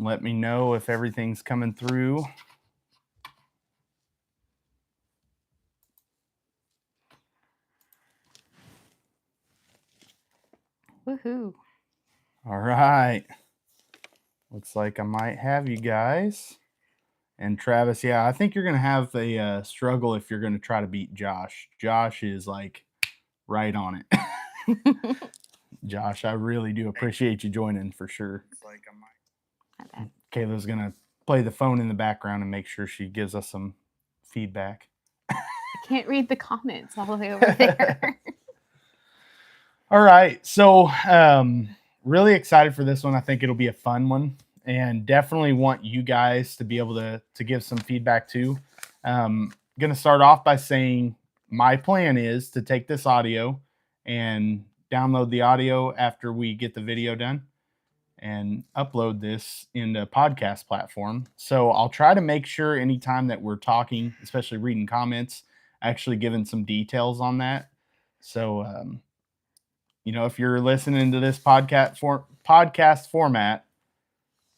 Let me know if everything's coming through. Woohoo. All right. Looks like I might have you guys. And Travis, yeah, I think you're going to have a struggle if you're going to try to beat Josh. Josh is like right on it. Josh, I really do appreciate you joining for sure. Kayla's going to play the phone in the background and make sure she gives us some feedback. I can't read the comments all the way over there. All right. So, really excited for this one. I think it'll be a fun one, and definitely want you guys to be able to give some feedback too. Going to start off by saying my plan is to take this audio and download the audio after we get the video done and upload this into a podcast platform. So I'll try to make sure anytime that we're talking, especially reading comments, actually giving some details on that. So, if you're listening to this podcast format,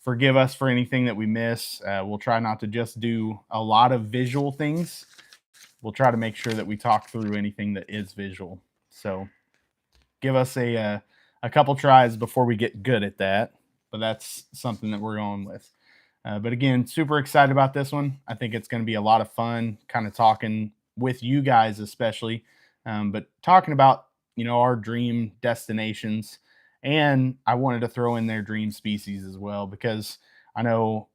forgive us for anything that we miss. We'll try not to just do a lot of visual things. We'll try to make sure that we talk through anything that is visual. So give us a couple tries before we get good at that. But that's something that we're going with. But again, super excited about this one. I think it's going to be a lot of fun, kind of talking with you guys especially, but talking about our dream destinations. And I wanted to throw in their dream species as well, because I know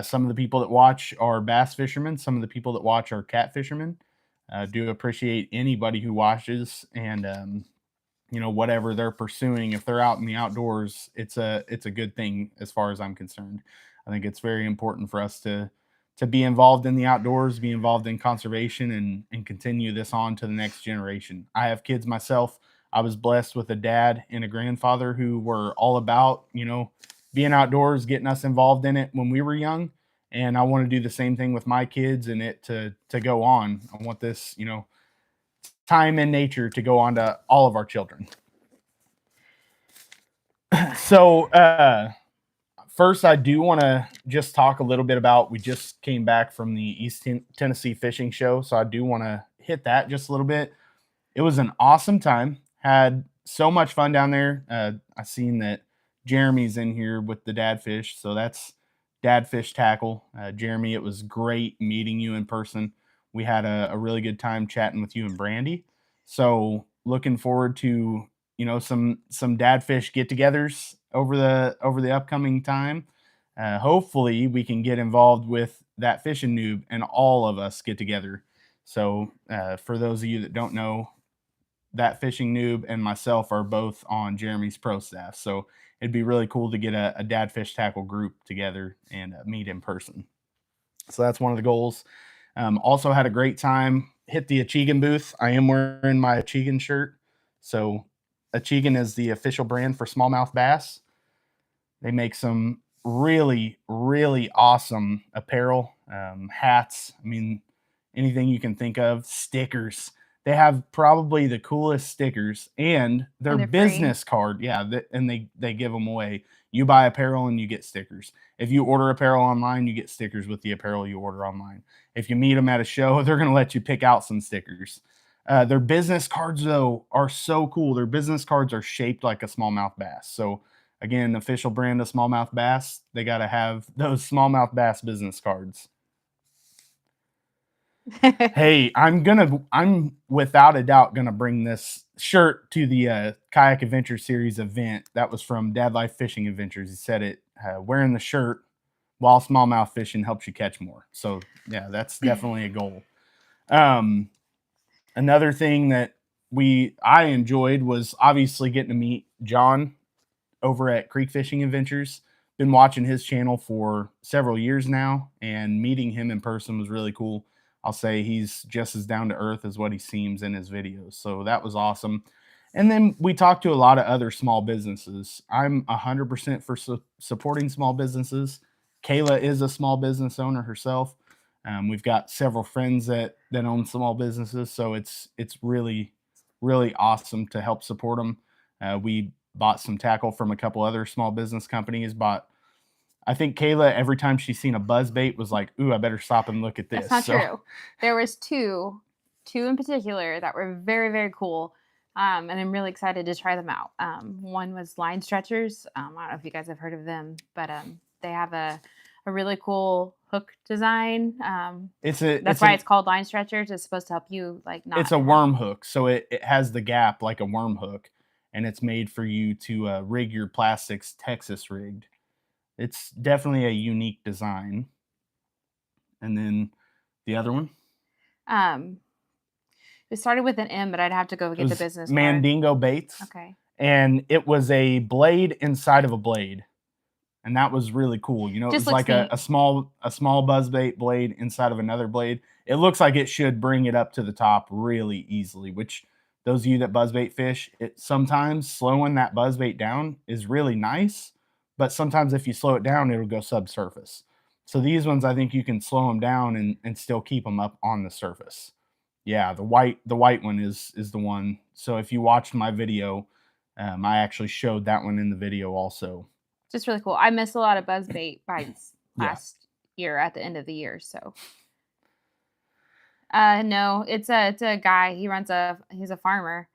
some of the people that watch are bass fishermen, some of the people that watch are cat fishermen. Do appreciate anybody who watches, and whatever they're pursuing, if they're out in the outdoors, it's a good thing as far as I'm concerned. I think it's very important for us to be involved in the outdoors, be involved in conservation, and continue this on to the next generation. I have kids myself. I was blessed with a dad and a grandfather who were all about, being outdoors, getting us involved in it when we were young. And I want to do the same thing with my kids and it to go on. I want this, time in nature to go on to all of our children. So, first, I do want to just talk a little bit about, we just came back from the East Tennessee Fishing Show. So I do want to hit that just a little bit. It was an awesome time. Had so much fun down there. I seen that Jeremy's in here with the Dad Fish. So that's Dad Fish Tackle. Jeremy, it was great meeting you in person. We had a really good time chatting with you and Brandy. So looking forward to, some Dad Fish get-togethers over the upcoming time. Hopefully we can get involved with that fishing noob and all of us get together. So for those of you that don't know, that fishing noob and myself are both on Jeremy's pro staff. So it'd be really cool to get a Dad Fish Tackle group together and meet in person. So that's one of the goals. Also had a great time. Hit the Achigan booth. I am wearing my Achigan shirt. So Achigan is the official brand for smallmouth bass. They make some really, really awesome apparel, hats. I mean, anything you can think of, stickers. They have probably the coolest stickers, and their business card. Yeah, and they give them away. You buy apparel and you get stickers. If you order apparel online, you get stickers with the apparel you order online. If you meet them at a show, they're going to let you pick out some stickers. Their business cards, though, are so cool. Their business cards are shaped like a smallmouth bass. So, again, official brand of smallmouth bass. They got to have those smallmouth bass business cards. Hey, I'm without a doubt gonna bring this shirt to the Kayak Adventure Series event. That was from Dad Life Fishing Adventures. He said it, wearing the shirt while smallmouth fishing helps you catch more. So yeah, that's definitely a goal. Another thing that I enjoyed was obviously getting to meet John over at Creek Fishing Adventures. Been watching his channel for several years now, and meeting him in person was really cool. I'll say he's just as down to earth as what he seems in his videos. So that was awesome. And then we talked to a lot of other small businesses. I'm 100% for supporting small businesses. Kayla is a small business owner herself. We've got several friends that own small businesses. So it's really, really awesome to help support them. We bought some tackle from a couple other small business companies, bought I think Kayla, every time she's seen a buzzbait, was like, ooh, I better stop and look at this. That's not true. There was two in particular that were very, very cool. And I'm really excited to try them out. One was line stretchers. I don't know if you guys have heard of them, but they have a really cool hook design. That's why it's called line stretchers. It's supposed to help you like not. It's a worm hook, so it has the gap like a worm hook, and it's made for you to rig your plastics Texas rigged. It's definitely a unique design. And then the other one? It started with an M, but I'd have to go get the business card. Mandingo baits. Okay. And it was a blade inside of a blade. And that was really cool. You know, it was like a small buzzbait blade inside of another blade. It looks like it should bring it up to the top really easily, which those of you that buzzbait fish, sometimes slowing that buzzbait down is really nice. But sometimes if you slow it down, it'll go subsurface. So these ones, I think you can slow them down and still keep them up on the surface. Yeah, the white one is the one. So if you watched my video, I actually showed that one in the video also. Just really cool. I missed a lot of buzzbait bites last year at the end of the year. So no, it's a guy. He's a farmer,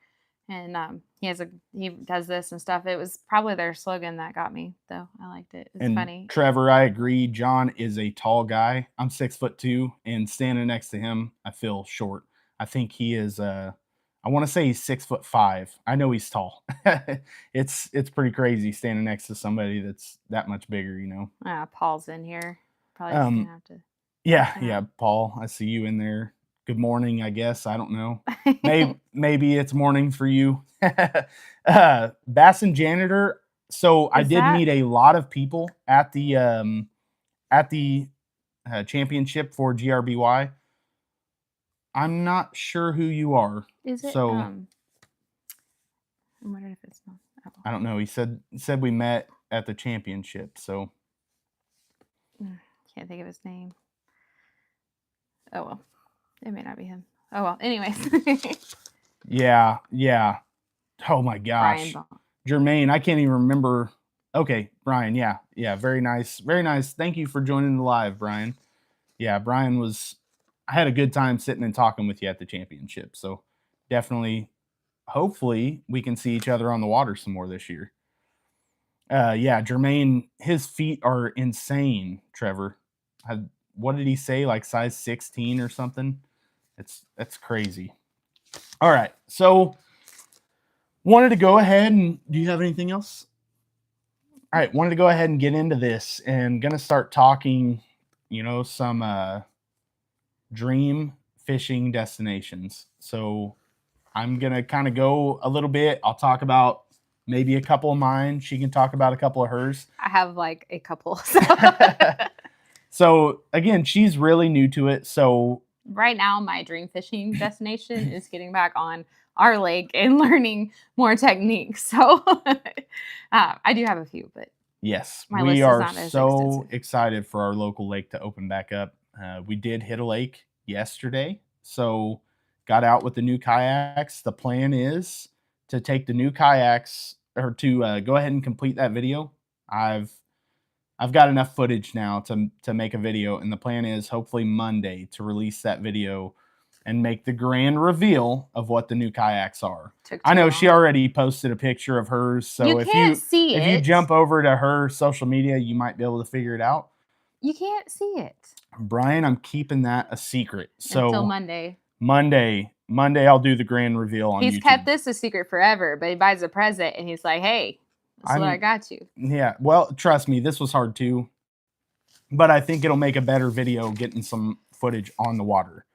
and he does this and stuff. It was probably their slogan that got me, though. I liked it. It's funny. Trevor, I agree. John is a tall guy. I'm 6'2", and standing next to him, I feel short. I think he is. I want to say he's 6'5". I know he's tall. It's pretty crazy standing next to somebody that's that much bigger. You know. Paul's in here. Probably gonna have to. Yeah, Paul. I see you in there. Good morning, I guess. I don't know. Maybe it's morning for you. Bass and Janitor. So I did meet a lot of people at the championship for GRBY. I'm not sure who you are. Is it? So I'm wondering if it's not. Oh. I don't know. He said we met at the championship. So can't think of his name. Oh well. It may not be him. Oh, well. Anyways. Yeah. Oh, my gosh. Jermaine, I can't even remember. Okay, Brian. Yeah. Very nice. Very nice. Thank you for joining the live, Brian. Yeah, Brian I had a good time sitting and talking with you at the championship. So definitely, hopefully, we can see each other on the water some more this year. Yeah, Jermaine, his feet are insane, Trevor. What did he say? Like size 16 or something? That's crazy. All right. So wanted to go ahead and do you have anything else? All right. Wanted to go ahead and get into this and going to start talking, some dream fishing destinations. So I'm going to kind of go a little bit. I'll talk about maybe a couple of mine. She can talk about a couple of hers. I have like a couple. So again, she's really new to it. So right now, my dream fishing destination is getting back on our lake and learning more techniques. So I do have a few, but yes, we are so excited for our local lake to open back up. We did hit a lake yesterday, so got out with the new kayaks. The plan is to take the new kayaks or to go ahead and complete that video. I've got enough footage now to make a video, and the plan is hopefully Monday to release that video and make the grand reveal of what the new kayaks are. I know she already posted a picture of hers, so if you jump over to her social media, you might be able to figure it out. You can't see it. Brian, I'm keeping that a secret. So until Monday. Monday I'll do the grand reveal on YouTube. He's kept this a secret forever, but he buys a present and he's like, hey, that's what I got you. Yeah, well, trust me, this was hard too. But I think it'll make a better video getting some footage on the water.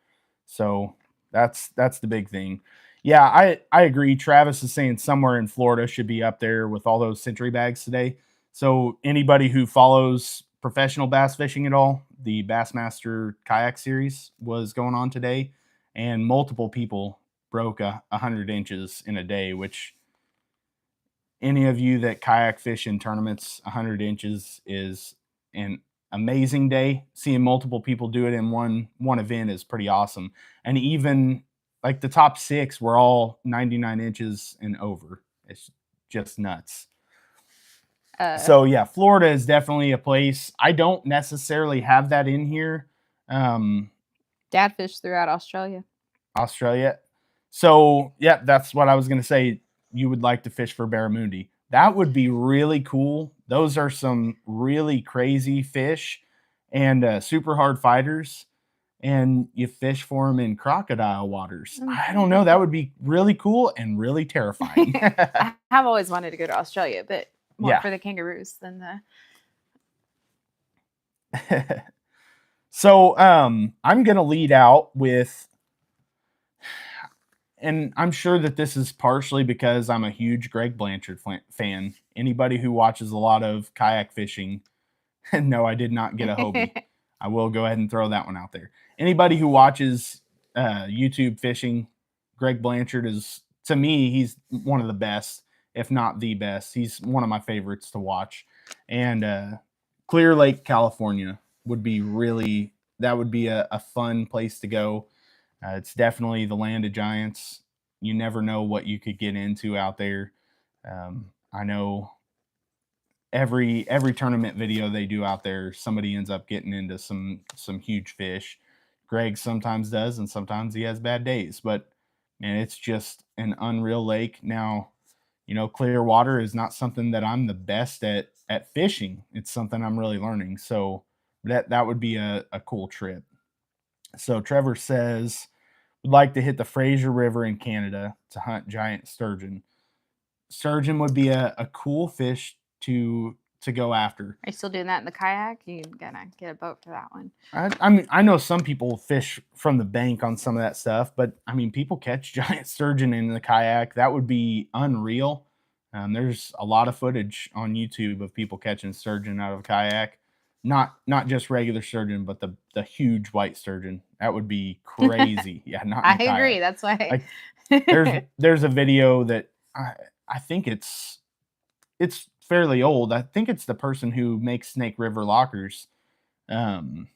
So that's the big thing. Yeah, I agree. Travis is saying somewhere in Florida should be up there with all those century bags today. So anybody who follows professional bass fishing at all, the Bassmaster Kayak Series was going on today, and multiple people broke 100 inches in a day, which any of you that kayak fish in tournaments, 100 inches is an amazing day. Seeing multiple people do it in one event is pretty awesome. And even like the top 6 were all 99 inches and over. It's just nuts. So yeah, Florida is definitely a place. I don't necessarily have that in here. Dad fished throughout Australia. Australia. So yeah, that's what I was gonna say. You would like to fish for barramundi. That would be really cool. Those are some really crazy fish and super hard fighters. And you fish for them in crocodile waters. I don't know. That would be really cool and really terrifying. I have always wanted to go to Australia, but more Yeah. for the kangaroos than the. So I'm gonna lead out with, and I'm sure that this is partially because I'm a huge Greg Blanchard fan. Anybody who watches a lot of kayak fishing, no, I did not get a Hobie. I will go ahead and throw that one out there. Anybody who watches YouTube fishing, Greg Blanchard is, to me, he's one of the best, if not the best. He's one of my favorites to watch. And Clear Lake, California would be really, that would be a fun place to go. It's definitely the land of giants. You never know what you could get into out there. I know every tournament video they do out there, somebody ends up getting into some huge fish. Greg sometimes does, and sometimes he has bad days. But man, it's just an unreal lake. Now, clear water is not something that I'm the best at fishing. It's something I'm really learning. So that would be a cool trip. So Trevor says, would like to hit the Fraser River in Canada to hunt giant sturgeon. Sturgeon would be a cool fish to go after. Are you still doing that in the kayak? You gonna get a boat for that one? I mean, I know some people fish from the bank on some of that stuff, but I mean, people catch giant sturgeon in the kayak. That would be unreal. There's a lot of footage on YouTube of people catching sturgeon out of a kayak. Not just regular sturgeon, but the huge white sturgeon. That would be crazy. Yeah, not. I agree. That's why. There's a video that I think it's fairly old. I think it's the person who makes Snake River lockers from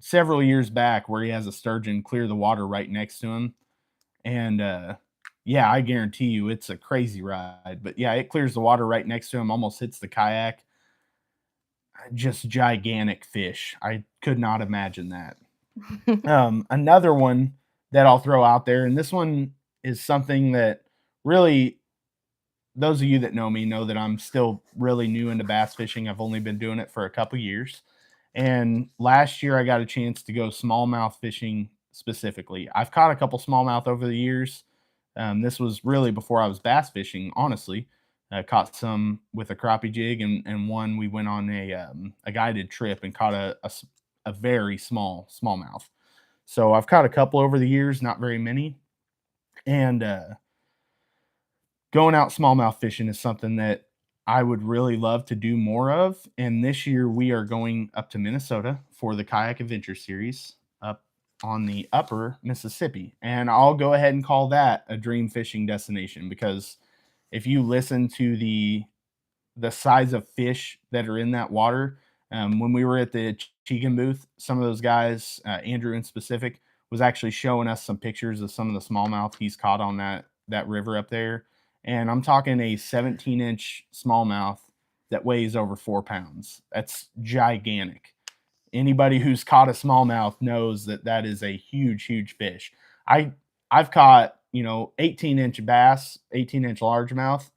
several years back, where he has a sturgeon clear the water right next to him. And yeah, I guarantee you it's a crazy ride. But yeah, it clears the water right next to him, almost hits the kayak. Just gigantic fish. I could not imagine that. Another one that I'll throw out there, and this one is something that really, those of you that know me know that I'm still really new into bass fishing. I've only been doing it for a couple years. And last year I got a chance to go smallmouth fishing specifically. I've caught a couple smallmouth over the years. This was really before I was bass fishing, honestly. I caught some with a crappie jig, and one we went on a guided trip and caught a very small smallmouth. So I've caught a couple over the years, not very many. And going out smallmouth fishing is something that I would really love to do more of. And this year we are going up to Minnesota for the Kayak Adventure Series up on the upper Mississippi. And I'll go ahead and call that a dream fishing destination, because if you listen to the size of fish that are in that water, when we were at the Chicken booth, some of those guys, Andrew in specific, was actually showing us some pictures of some of the smallmouth he's caught on that river up there. And I'm talking a 17-inch smallmouth that weighs over 4 pounds. That's gigantic. Anybody who's caught a smallmouth knows that is a huge, huge fish. I've caught 18-inch bass, 18-inch largemouth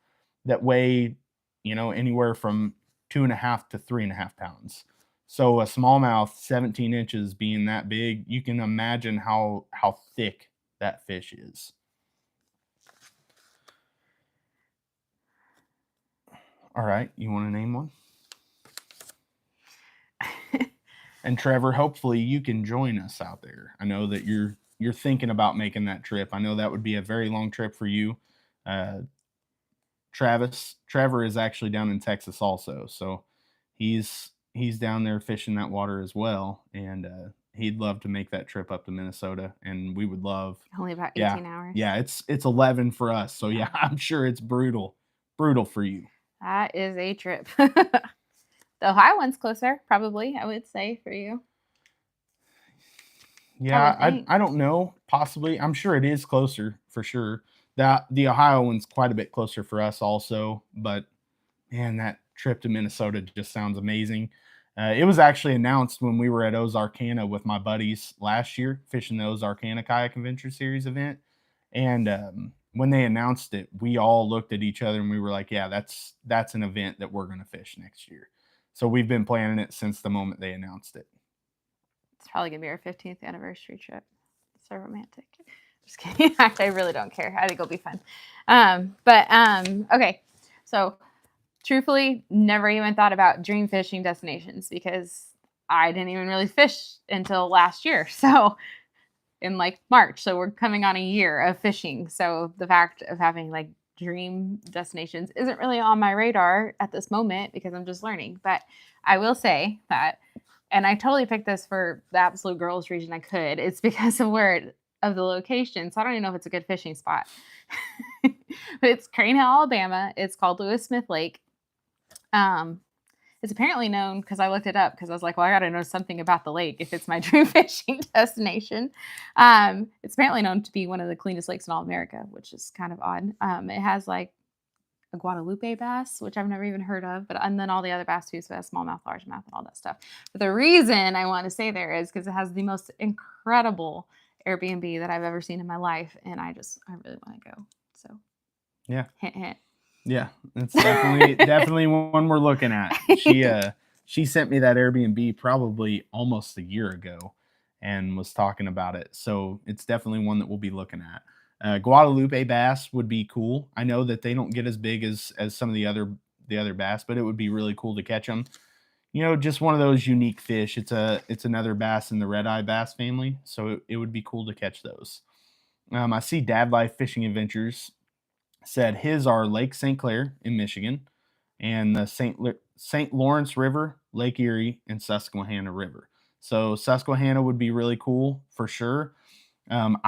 that weigh anywhere from 2.5 to 3.5 pounds. So a smallmouth 17 inches being that big, you can imagine how thick that fish is. All right, you want to name one? And Trevor, hopefully you can join us out there. I know that you're thinking about making that trip. I know that would be a very long trip for you. Trevor is actually down in Texas also, so he's down there fishing that water as well, and he'd love to make that trip up to Minnesota, and we would love. Only about 18 hours. Yeah, it's 11 for us, so yeah, I'm sure it's brutal for you. That is a trip. The Ohio one's closer, probably, I would say, for you. Yeah, I don't know. Possibly. I'm sure it is closer for sure. The Ohio one's quite a bit closer for us also, but And that trip to Minnesota just sounds amazing. It was actually announced when we were at Ozarkana with my buddies last year, fishing the Ozarkana Kayak Adventure Series event. And when they announced it, we all looked at each other and we were like, yeah, that's an event that we're going to fish next year. So we've been planning it since the moment they announced it. It's probably going to be our 15th anniversary trip. So romantic. Just kidding. I really don't care. I think it'll be fun. Okay. So truthfully, never even thought about dream fishing destinations because I didn't even really fish until last year. So in like March. So we're coming on a year of fishing. So the fact of having like dream destinations isn't really on my radar at this moment because I'm just learning. But I will say that, and I totally picked this for the absolute girls region I could. It's because of of the location. So I don't even know if it's a good fishing spot. But it's Crane Hill, Alabama. It's called Lewis Smith Lake. It's apparently known because I looked it up because I was like, well, I got to know something about the lake if it's my dream fishing destination. It's apparently known to be one of the cleanest lakes in all America, which is kind of odd. It has like a Guadalupe bass, which I've never even heard of, and then all the other bass too, so it has smallmouth, largemouth, and all that stuff. But the reason I want to stay there is because it has the most incredible Airbnb that I've ever seen in my life, and I really want to go. So yeah, hint, hint. Yeah, it's definitely one we're looking at. She sent me that Airbnb probably almost a year ago and was talking about it. So it's definitely one that we'll be looking at. Guadalupe bass would be cool. I know that they don't get as big as some of the other bass, but it would be really cool to catch them. You know, just one of those unique fish. It's another bass in the red eye bass family, so it would be cool to catch those. I see Dad Life Fishing Adventures said his are Lake St. Clair in Michigan and the St. Lawrence River, Lake Erie, and Susquehanna River. So Susquehanna would be really cool for sure. One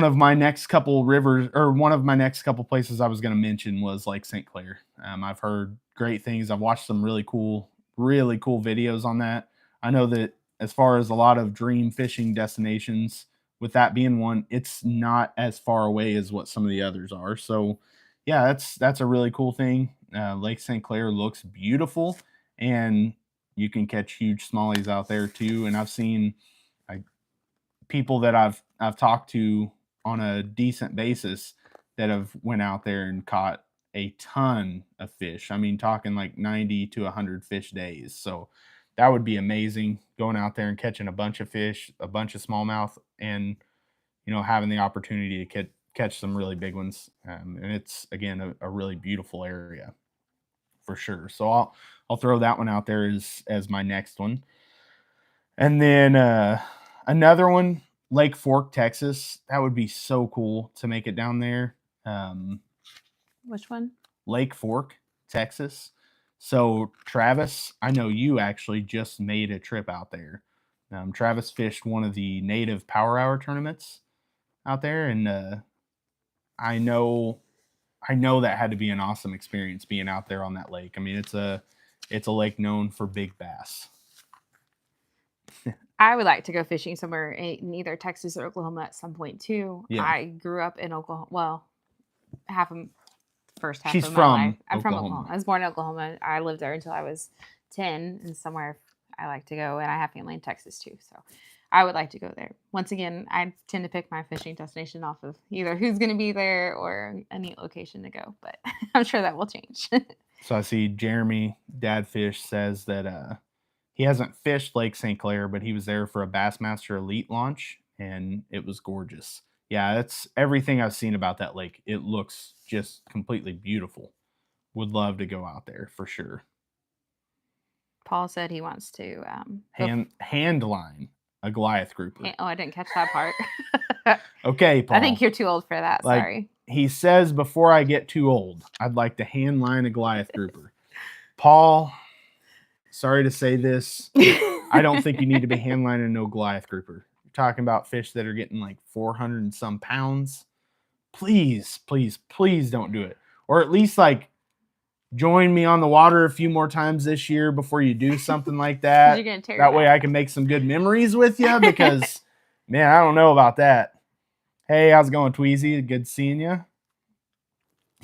of my next couple places I was going to mention was Lake St. Clair. I've heard great things. I've watched some really cool videos on that. I know that as far as a lot of dream fishing destinations, with that being one, it's not as far away as what some of the others are. So yeah, that's a really cool thing. Lake St. Clair looks beautiful and you can catch huge smallies out there too. And I've seen people that I've talked to on a decent basis that have went out there and caught a ton of fish. I mean, talking like 90 to 100 fish days. So that would be amazing, going out there and catching a bunch of fish, a bunch of smallmouth, and, you know, having the opportunity to catch some really big ones. And it's, again, a really beautiful area for sure. So I'll throw that one out there as my next one. And then another one, Lake Fork, Texas. That would be so cool to make it down there. Which one? Lake Fork, Texas. So Travis, I know you actually just made a trip out there. Travis fished one of the native Power Hour tournaments out there, and I know that had to be an awesome experience being out there on that lake. I mean, it's a lake known for big bass. I would like to go fishing somewhere in either Texas or Oklahoma at some point too. Yeah. I grew up in Oklahoma. Well, first half She's of my life. I'm Oklahoma. From Oklahoma. I was born in Oklahoma. I lived there until I was 10, and somewhere I like to go, and I have family in Texas too. So I would like to go there. Once again, I tend to pick my fishing destination off of either who's going to be there or a neat location to go, but I'm sure that will change. So I see Jeremy Dadfish says that he hasn't fished Lake St. Clair, but he was there for a Bassmaster Elite launch, and it was gorgeous. Yeah, that's everything I've seen about that lake. It looks just completely beautiful. Would love to go out there for sure. Paul said he wants to hand line a Goliath grouper. Oh, I didn't catch that part. Okay, Paul. I think you're too old for that. Sorry. He says, before I get too old, I'd like to hand line a Goliath grouper. Paul, sorry to say this. I don't think you need to be hand lining no Goliath grouper. You're talking about fish that are getting like 400 and some pounds. Please, please, please don't do it. Or at least like join me on the water a few more times this year before you do something like that. That way I can make some good memories with you, because man, I don't know about that. Hey, how's it going, Tweezy? Good seeing you.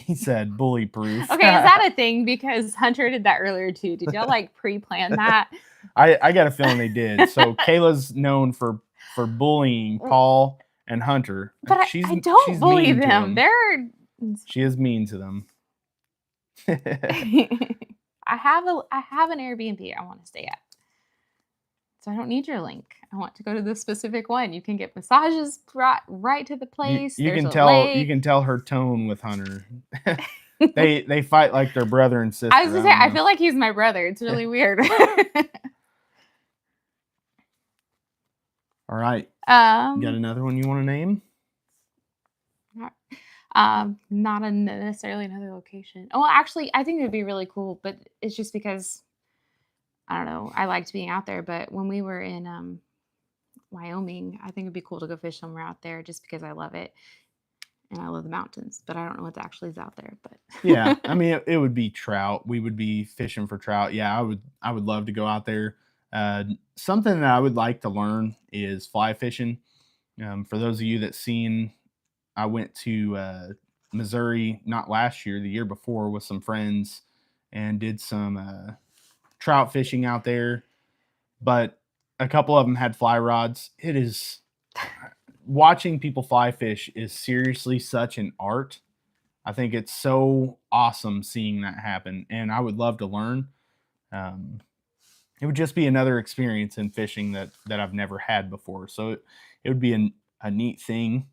He said bully proof. Okay, is that a thing? Because Hunter did that earlier too. Did y'all like pre-plan that? I got a feeling they did. So Kayla's known for bullying Paul and Hunter. But I don't bully them. She is mean to them. I have an Airbnb I want to stay at. So I don't need your link. I want to go to this specific one. You can get massages brought right to the place. You can tell her tone with Hunter. they fight like their brother and sister. I was gonna say, I feel like he's my brother. It's really weird. All right. You got another one you want to name? Not necessarily another location. Oh, well, actually, I think it would be really cool, but it's just because I don't know. I liked being out there, but when we were in Wyoming, I think it'd be cool to go fish somewhere out there just because I love it and I love the mountains. But I don't know what actually is out there. But yeah, I mean, it would be trout. We would be fishing for trout. Yeah, I would love to go out there. Something that I would like to learn is fly fishing. For those of you that seen, I went to Missouri not last year, the year before, with some friends and did some trout fishing out there, but a couple of them had fly rods. It is watching people fly fish is seriously such an art. I think it's so awesome seeing that happen, and I would love to learn. It would just be another experience in fishing that I've never had before. So it would be a neat thing,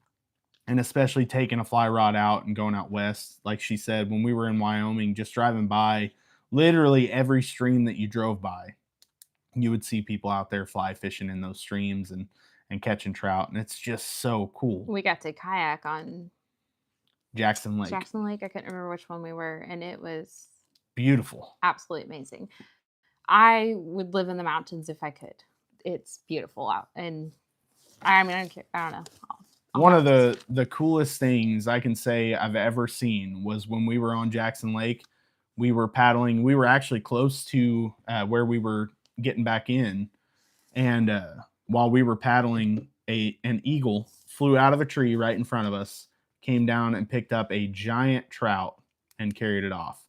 and especially taking a fly rod out and going out west. Like she said, when we were in Wyoming, just driving by literally every stream that you drove by, you would see people out there fly fishing in those streams and catching trout. And it's just so cool. We got to kayak on Jackson Lake. I couldn't remember which one we were. And it was beautiful. Absolutely amazing. I would live in the mountains if I could. It's beautiful out. And I mean, I don't know. One of the coolest things I can say I've ever seen was when we were on Jackson Lake. We were paddling. We were actually close to where we were getting back in. And while we were paddling, an eagle flew out of a tree right in front of us, came down and picked up a giant trout and carried it off.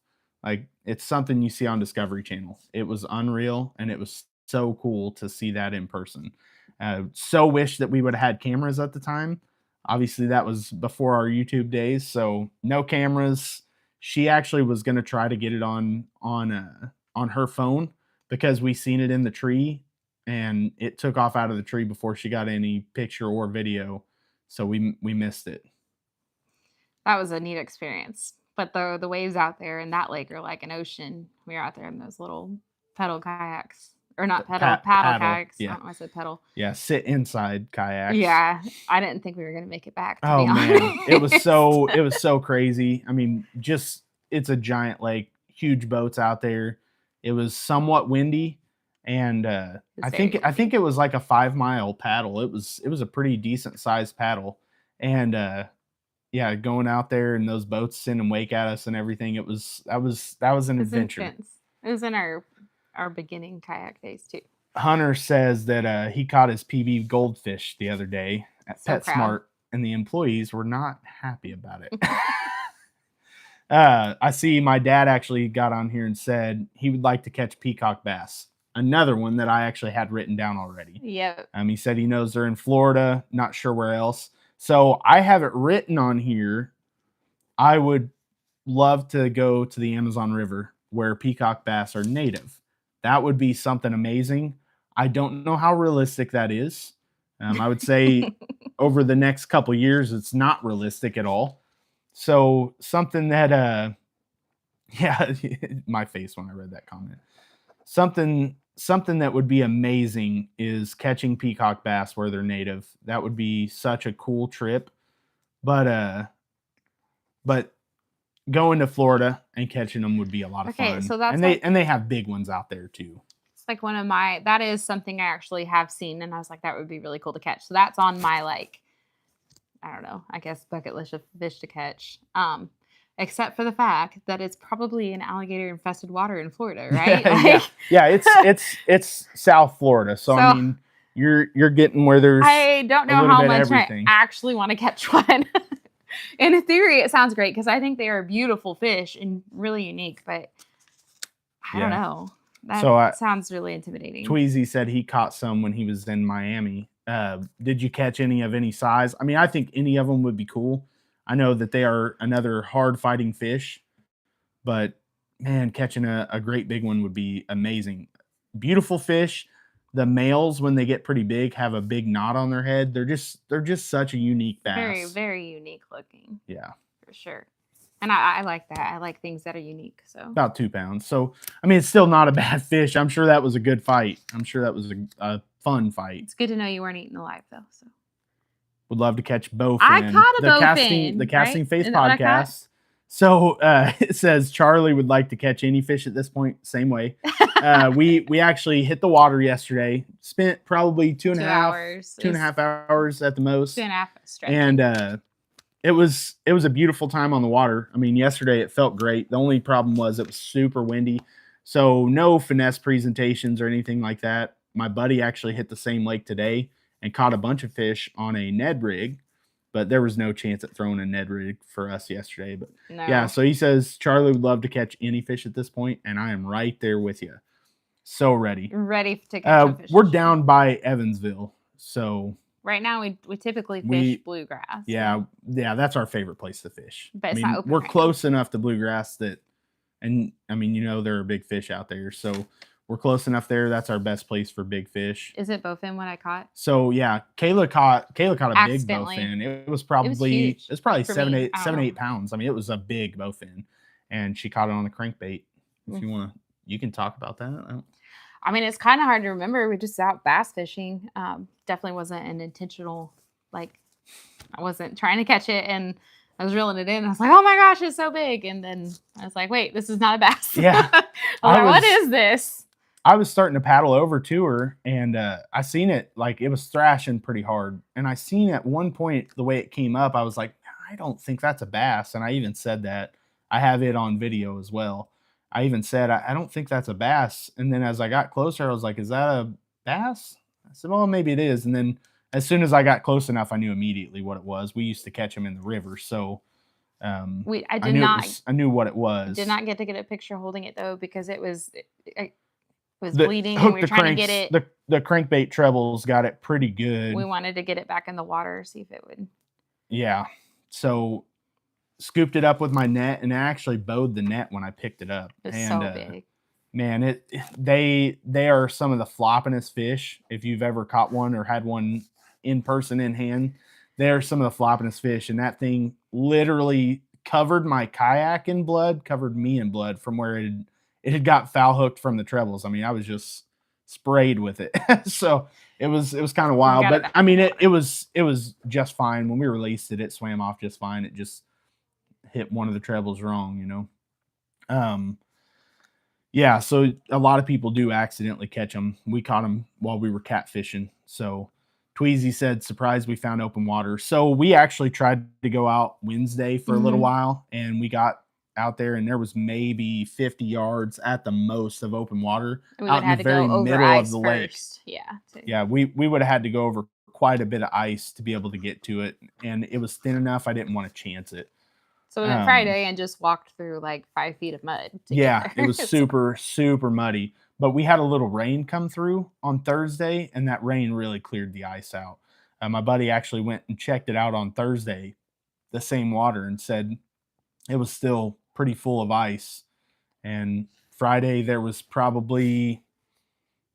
Like, it's something you see on Discovery Channel. It was unreal, and it was so cool to see that in person. So wish that we would have had cameras at the time. Obviously, that was before our YouTube days, so no cameras. She actually was going to try to get it on her phone because we seen it in the tree, and it took off out of the tree before she got any picture or video, so we missed it. That was a neat experience. But the waves out there in that lake are like an ocean. We were out there in those little pedal kayaks. Or not paddle kayaks. Yeah. I don't know why I said pedal. Yeah, sit inside kayaks. Yeah. I didn't think we were gonna make it back. Oh man. It was so crazy. I mean, just it's a giant lake, huge boats out there. It was somewhat windy, and I think it was like a 5-mile paddle. It was a pretty decent sized paddle. And yeah, going out there and those boats sending wake at us and everything. That was an adventure. Intense. It was in our beginning kayak days too. Hunter says that he caught his PB goldfish the other day at PetSmart, and the employees were not happy about it. I see my dad actually got on here and said he would like to catch peacock bass. Another one that I actually had written down already. Yep. He said he knows they're in Florida, not sure where else. So I have it written on here. I would love to go to the Amazon River where peacock bass are native. That would be something amazing. I don't know how realistic that is. I would say over the next couple years, it's not realistic at all. So something that, yeah, my face when I read that comment. Something that would be amazing is catching peacock bass where they're native. That would be such a cool trip. But going to Florida and catching them would be a lot of fun. So that's and they have big ones out there too. It's like that is something I actually have seen, and I was like, that would be really cool to catch. So that's on my, like, I don't know, I guess bucket list of fish to catch. Except for the fact that it's probably an alligator infested water in Florida, right? Yeah, it's South Florida. So I mean, you're getting where there's I don't know how much I actually want to catch one. In theory, it sounds great because I think they are beautiful fish and really unique, but I don't know. That sounds really intimidating. Tweezy said he caught some when he was in Miami. Did you catch any of any size? I mean, I think any of them would be cool. I know that they are another hard fighting fish, but man, catching a great big one would be amazing. Beautiful fish. The males, when they get pretty big, have a big knot on their head. They're just such a unique bass. Very, very unique looking. Yeah. For sure. And I like that. I like things that are unique. So about 2 pounds. So I mean, it's still not a bad fish. I'm sure that was a good fight. I'm sure that was a fun fight. It's good to know you weren't eating alive though. So would love to catch bowfin. I caught a bowfin. The Casting Face podcast. So it says Charlie would like to catch any fish at this point. Same way. We actually hit the water yesterday. Spent probably 2.5 hours at the most. 2.5 straight. And it was a beautiful time on the water. I mean, yesterday it felt great. The only problem was it was super windy. So no finesse presentations or anything like that. My buddy actually hit the same lake today and caught a bunch of fish on a Ned rig. But there was no chance at throwing a Ned rig for us yesterday. But yeah, so he says Charlie would love to catch any fish at this point, and I am right there with you. So ready. Ready to catch fish. We're down by Evansville. So right now we typically fish bluegrass. Yeah, that's our favorite place to fish. But it's not open. We're close enough to bluegrass that, and I mean, there are big fish out there. So we're close enough there. That's our best place for big fish. Is it bowfin what I caught? So yeah, Kayla caught a big bowfin. It was probably 7-8 pounds. I mean, it was a big bowfin, and she caught it on a crankbait. If you want to, you can talk about that. I mean, it's kind of hard to remember. We're just out bass fishing. Definitely wasn't an intentional, I wasn't trying to catch it, and I was reeling it in. I was like, oh my gosh, it's so big. And then I was like, wait, this is not a bass. Yeah. What is this? I was starting to paddle over to her, and I seen it, it was thrashing pretty hard. And I seen at one point the way it came up, I was like, I don't think that's a bass. And I even said that. I have it on video as well. I even said, I don't think that's a bass. And then as I got closer, I was like, is that a bass? I said, well, maybe it is. And then as soon as I got close enough, I knew immediately what it was. We used to catch them in the river. So I knew what it was. Did not get to get a picture holding it though, because it was bleeding, and we were trying to get it. The crankbait trebles got it pretty good. We wanted to get it back in the water, see if it would. Yeah. So scooped it up with my net, and I actually bowed the net when I picked it up. It was so big. Man, they are some of the floppingest fish. If you've ever caught one or had one in person in hand, they are some of the floppingest fish. And that thing literally covered my kayak in blood, covered me in blood from where it had got foul hooked from the trebles. I mean, I was just sprayed with it. So it was kind of wild, but I mean, it was just fine. When we released it, it swam off just fine. It just hit one of the trebles wrong, Yeah, so a lot of people do accidentally catch them. We caught them while we were catfishing. So Tweezy said, surprised we found open water. So we actually tried to go out Wednesday for a little while, and we got out there, and there was maybe 50 yards at the most of open water out in the very middle of the lake. Yeah, we would have had to go over quite a bit of ice to be able to get to it, and it was thin enough I didn't want to chance it. So we went Friday and just walked through 5 feet of mud. Yeah, it was super, super muddy. But we had a little rain come through on Thursday, and that rain really cleared the ice out. My buddy actually went and checked it out on Thursday, the same water, and said it was still pretty full of ice. And Friday, there was probably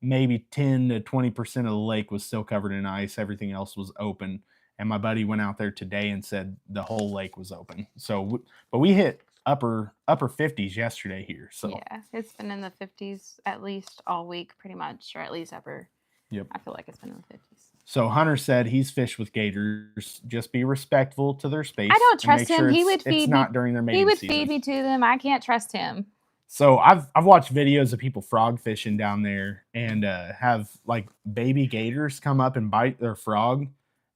maybe 10 to 20% of the lake was still covered in ice. Everything else was open. And my buddy went out there today and said the whole lake was open. So, but we hit upper 50s yesterday here. So yeah, it's been in the 50s at least all week, pretty much, or at least upper. Yep. I feel like it's been in the 50s. So Hunter said he's fished with gators. Just be respectful to their space. I don't trust him. He would feed me. Not during their mating season. He would feed me to them. I can't trust him. So I've watched videos of people frog fishing down there and have baby gators come up and bite their frog.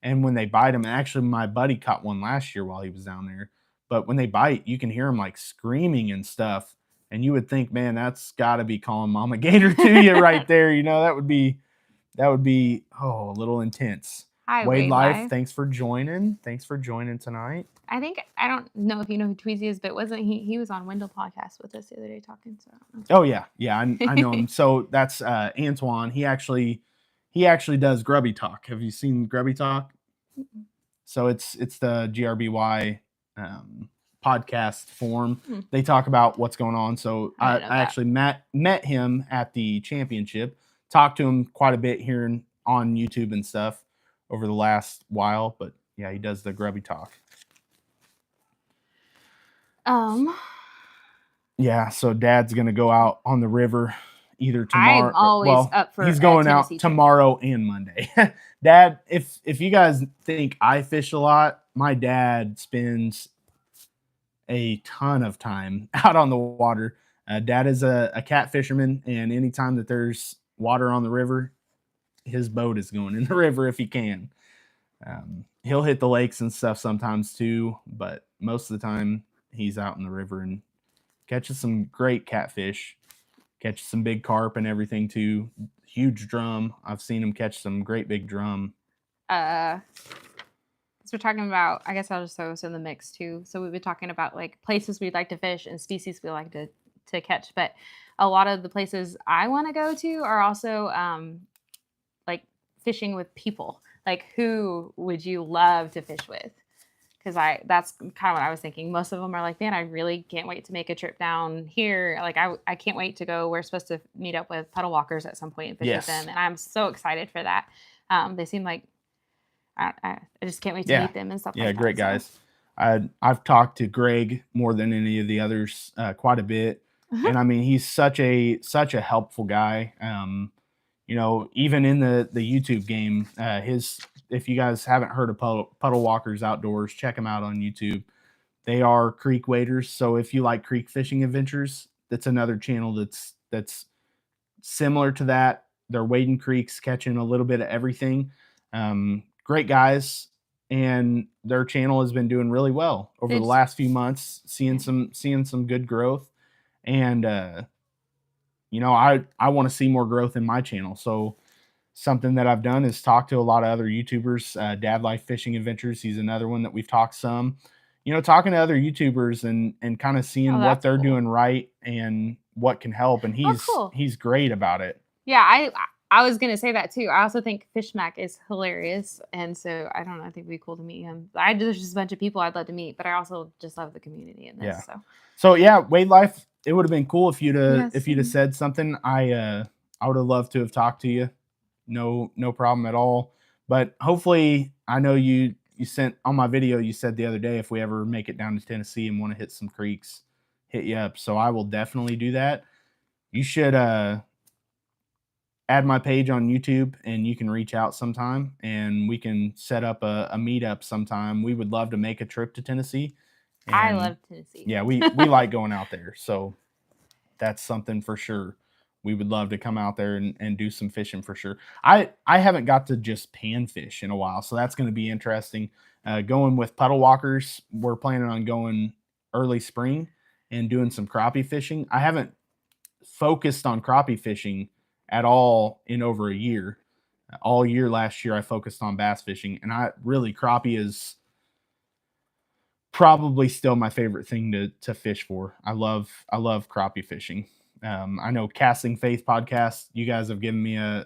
And when they bite them, actually my buddy caught one last year while he was down there. But when they bite, you can hear them screaming and stuff. And you would think, man, that's got to be calling Mama Gator to you right there. That would be a little intense. Hi, Wade Life, Life. thanks for joining. Thanks for joining tonight. I don't know if you know who Tweezy is, but wasn't he was on Wendell podcast with us the other day talking. So I don't know. Oh yeah, I know him. So that's Antoine. He actually does Grubby Talk. Have you seen Grubby Talk? Mm-mm. So it's the GRBY podcast form. Hmm. They talk about what's going on. So I I didn't know that. actually met him at the championship. Talked to him quite a bit here on YouTube and stuff over the last while. But yeah, he does the Grubby Talk. Yeah, so Dad's gonna go out on the river either tomorrow. I'm always up for he's a going out Tennessee trip. tomorrow and Monday. Dad, if you guys think I fish a lot, my dad spends a ton of time out on the water. Dad is a cat fisherman, and anytime that there's water on the river, his boat is going in the river if he can. He'll hit the lakes and stuff sometimes too, but most of the time he's out in the river and catches some great catfish, catches some big carp and everything too. Huge drum. I've seen him catch some great big drum. So we're talking about, I guess I'll just throw this in the mix too. So we've been talking about like places we'd like to fish and species we like to catch, but a lot of the places I want to go to are also like fishing with people. Like, who would you love to fish with? Because that's kind of what I was thinking. Most of them are like, man, I really can't wait to make a trip down here. Like, I can't wait to go. We're supposed to meet up with puddle walkers at some point and fish with them, and I'm so excited for that. They seem like I just can't wait to meet them and stuff like that. Yeah, great guys. I've talked to Greg more than any of the others quite a bit, and I mean he's such a helpful guy. You know, even in the YouTube game, if you guys haven't heard of Puddle Walkers Outdoors, check them out on YouTube. They are creek waders, so if you like creek fishing adventures, that's another channel that's similar to that. They're wading creeks, catching a little bit of everything. Great guys, and their channel has been doing really well over the last few months, seeing some good growth, and you know, I want to see more growth in my channel. So something that I've done is talk to a lot of other YouTubers. Dad Life Fishing Adventures, he's another one that we've talked some. You know, talking to other YouTubers and kind of seeing what they're doing right and what can help. And he's great about it. Yeah, I was gonna say that too. I also think Fishmack is hilarious, and so I don't know. I think it'd be cool to meet him. There's just a bunch of people I'd love to meet, but I also just love the community in this. So yeah, Wade Life. It would have been cool if you'd have said something. I would have loved to have talked to you. No problem at all. But hopefully, I know you sent on my video. You said the other day if we ever make it down to Tennessee and want to hit some creeks, hit you up. So I will definitely do that. You should add my page on YouTube, and you can reach out sometime, and we can set up a meetup sometime. We would love to make a trip to Tennessee. And I love Tennessee. Yeah, we like going out there. So that's something for sure. We would love to come out there and do some fishing for sure. I haven't got to just pan fish in a while, so that's going to be interesting. Going with puddle walkers, we're planning on going early spring and doing some crappie fishing. I haven't focused on crappie fishing at all in over a year. All year last year, I focused on bass fishing, and crappie is probably still my favorite thing to fish for. I love crappie fishing. I know Casting Faith podcast, you guys have given me a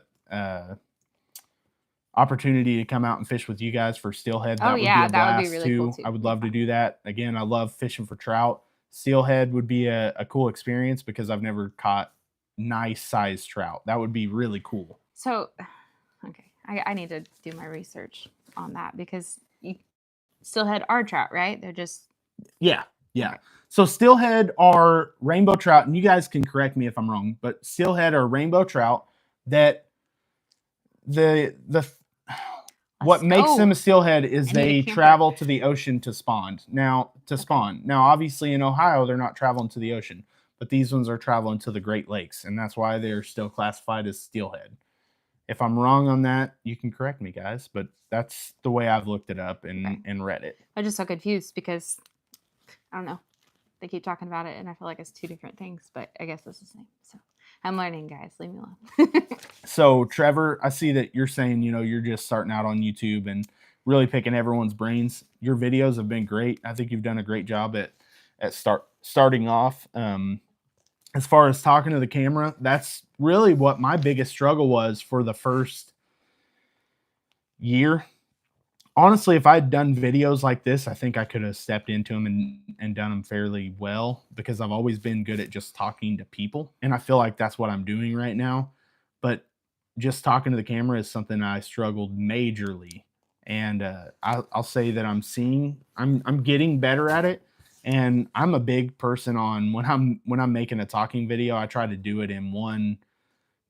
opportunity to come out and fish with you guys for steelhead. That would be a blast really cool too. I would love to do that. Again, I love fishing for trout. Steelhead would be a cool experience because I've never caught nice sized trout. That would be really cool. So, okay, I need to do my research on that because steelhead are trout, right? They're just yeah. Okay. So steelhead are rainbow trout, and you guys can correct me if I'm wrong, but steelhead are rainbow trout that what makes them a steelhead is they travel to the ocean to spawn. Now, obviously in Ohio, they're not traveling to the ocean, but these ones are traveling to the Great Lakes, and that's why they're still classified as steelhead. If I'm wrong on that, you can correct me, guys, but that's the way I've looked it up and read it. I'm just so confused because, I don't know, they keep talking about it, and I feel like it's two different things, but I guess it's the same. So, I'm learning, guys. Leave me alone. So Trevor, I see that you're saying, you're just starting out on YouTube and really picking everyone's brains. Your videos have been great. I think you've done a great job at starting off. As far as talking to the camera, that's really what my biggest struggle was for the first year. Honestly, if I'd done videos like this, I think I could have stepped into them and done them fairly well, because I've always been good at just talking to people. And I feel like that's what I'm doing right now. But just talking to the camera is something I struggled majorly. And I'll say that I'm getting better at it. And I'm a big person on when I'm making a talking video, I try to do it in one,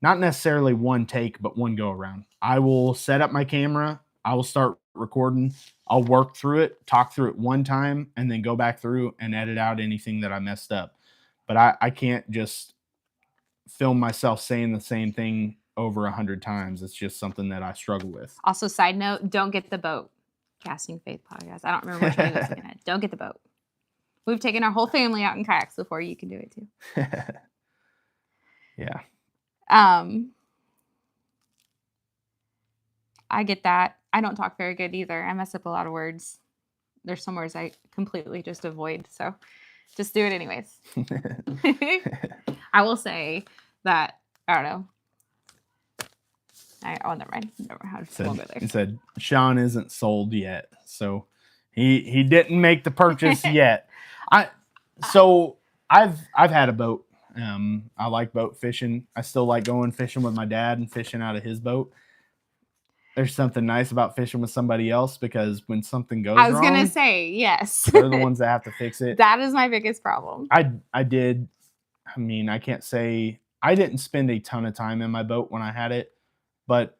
not necessarily one take, but one go around. I will set up my camera. I will start recording. I'll work through it, talk through it one time, and then go back through and edit out anything that I messed up. But I can't just film myself saying the same thing over 100 times. It's just something that I struggle with. Also, side note, don't get the boat. Casting Faith podcast. I don't remember which one I was looking at. Don't get the boat. We've taken our whole family out in kayaks before. You can do it too. Yeah. I get that. I don't talk very good either. I mess up a lot of words. There's some words I completely just avoid. So just do it anyways. I will say that, I don't know. Never mind. Won't go there. He said Sean isn't sold yet. So he didn't make the purchase yet. I've had a boat. I like boat fishing. I still like going fishing with my dad and fishing out of his boat. There's something nice about fishing with somebody else, because when something goes wrong, I was going to say, yes. they're the ones that have to fix it. That is my biggest problem. I can't say I didn't spend a ton of time in my boat when I had it, but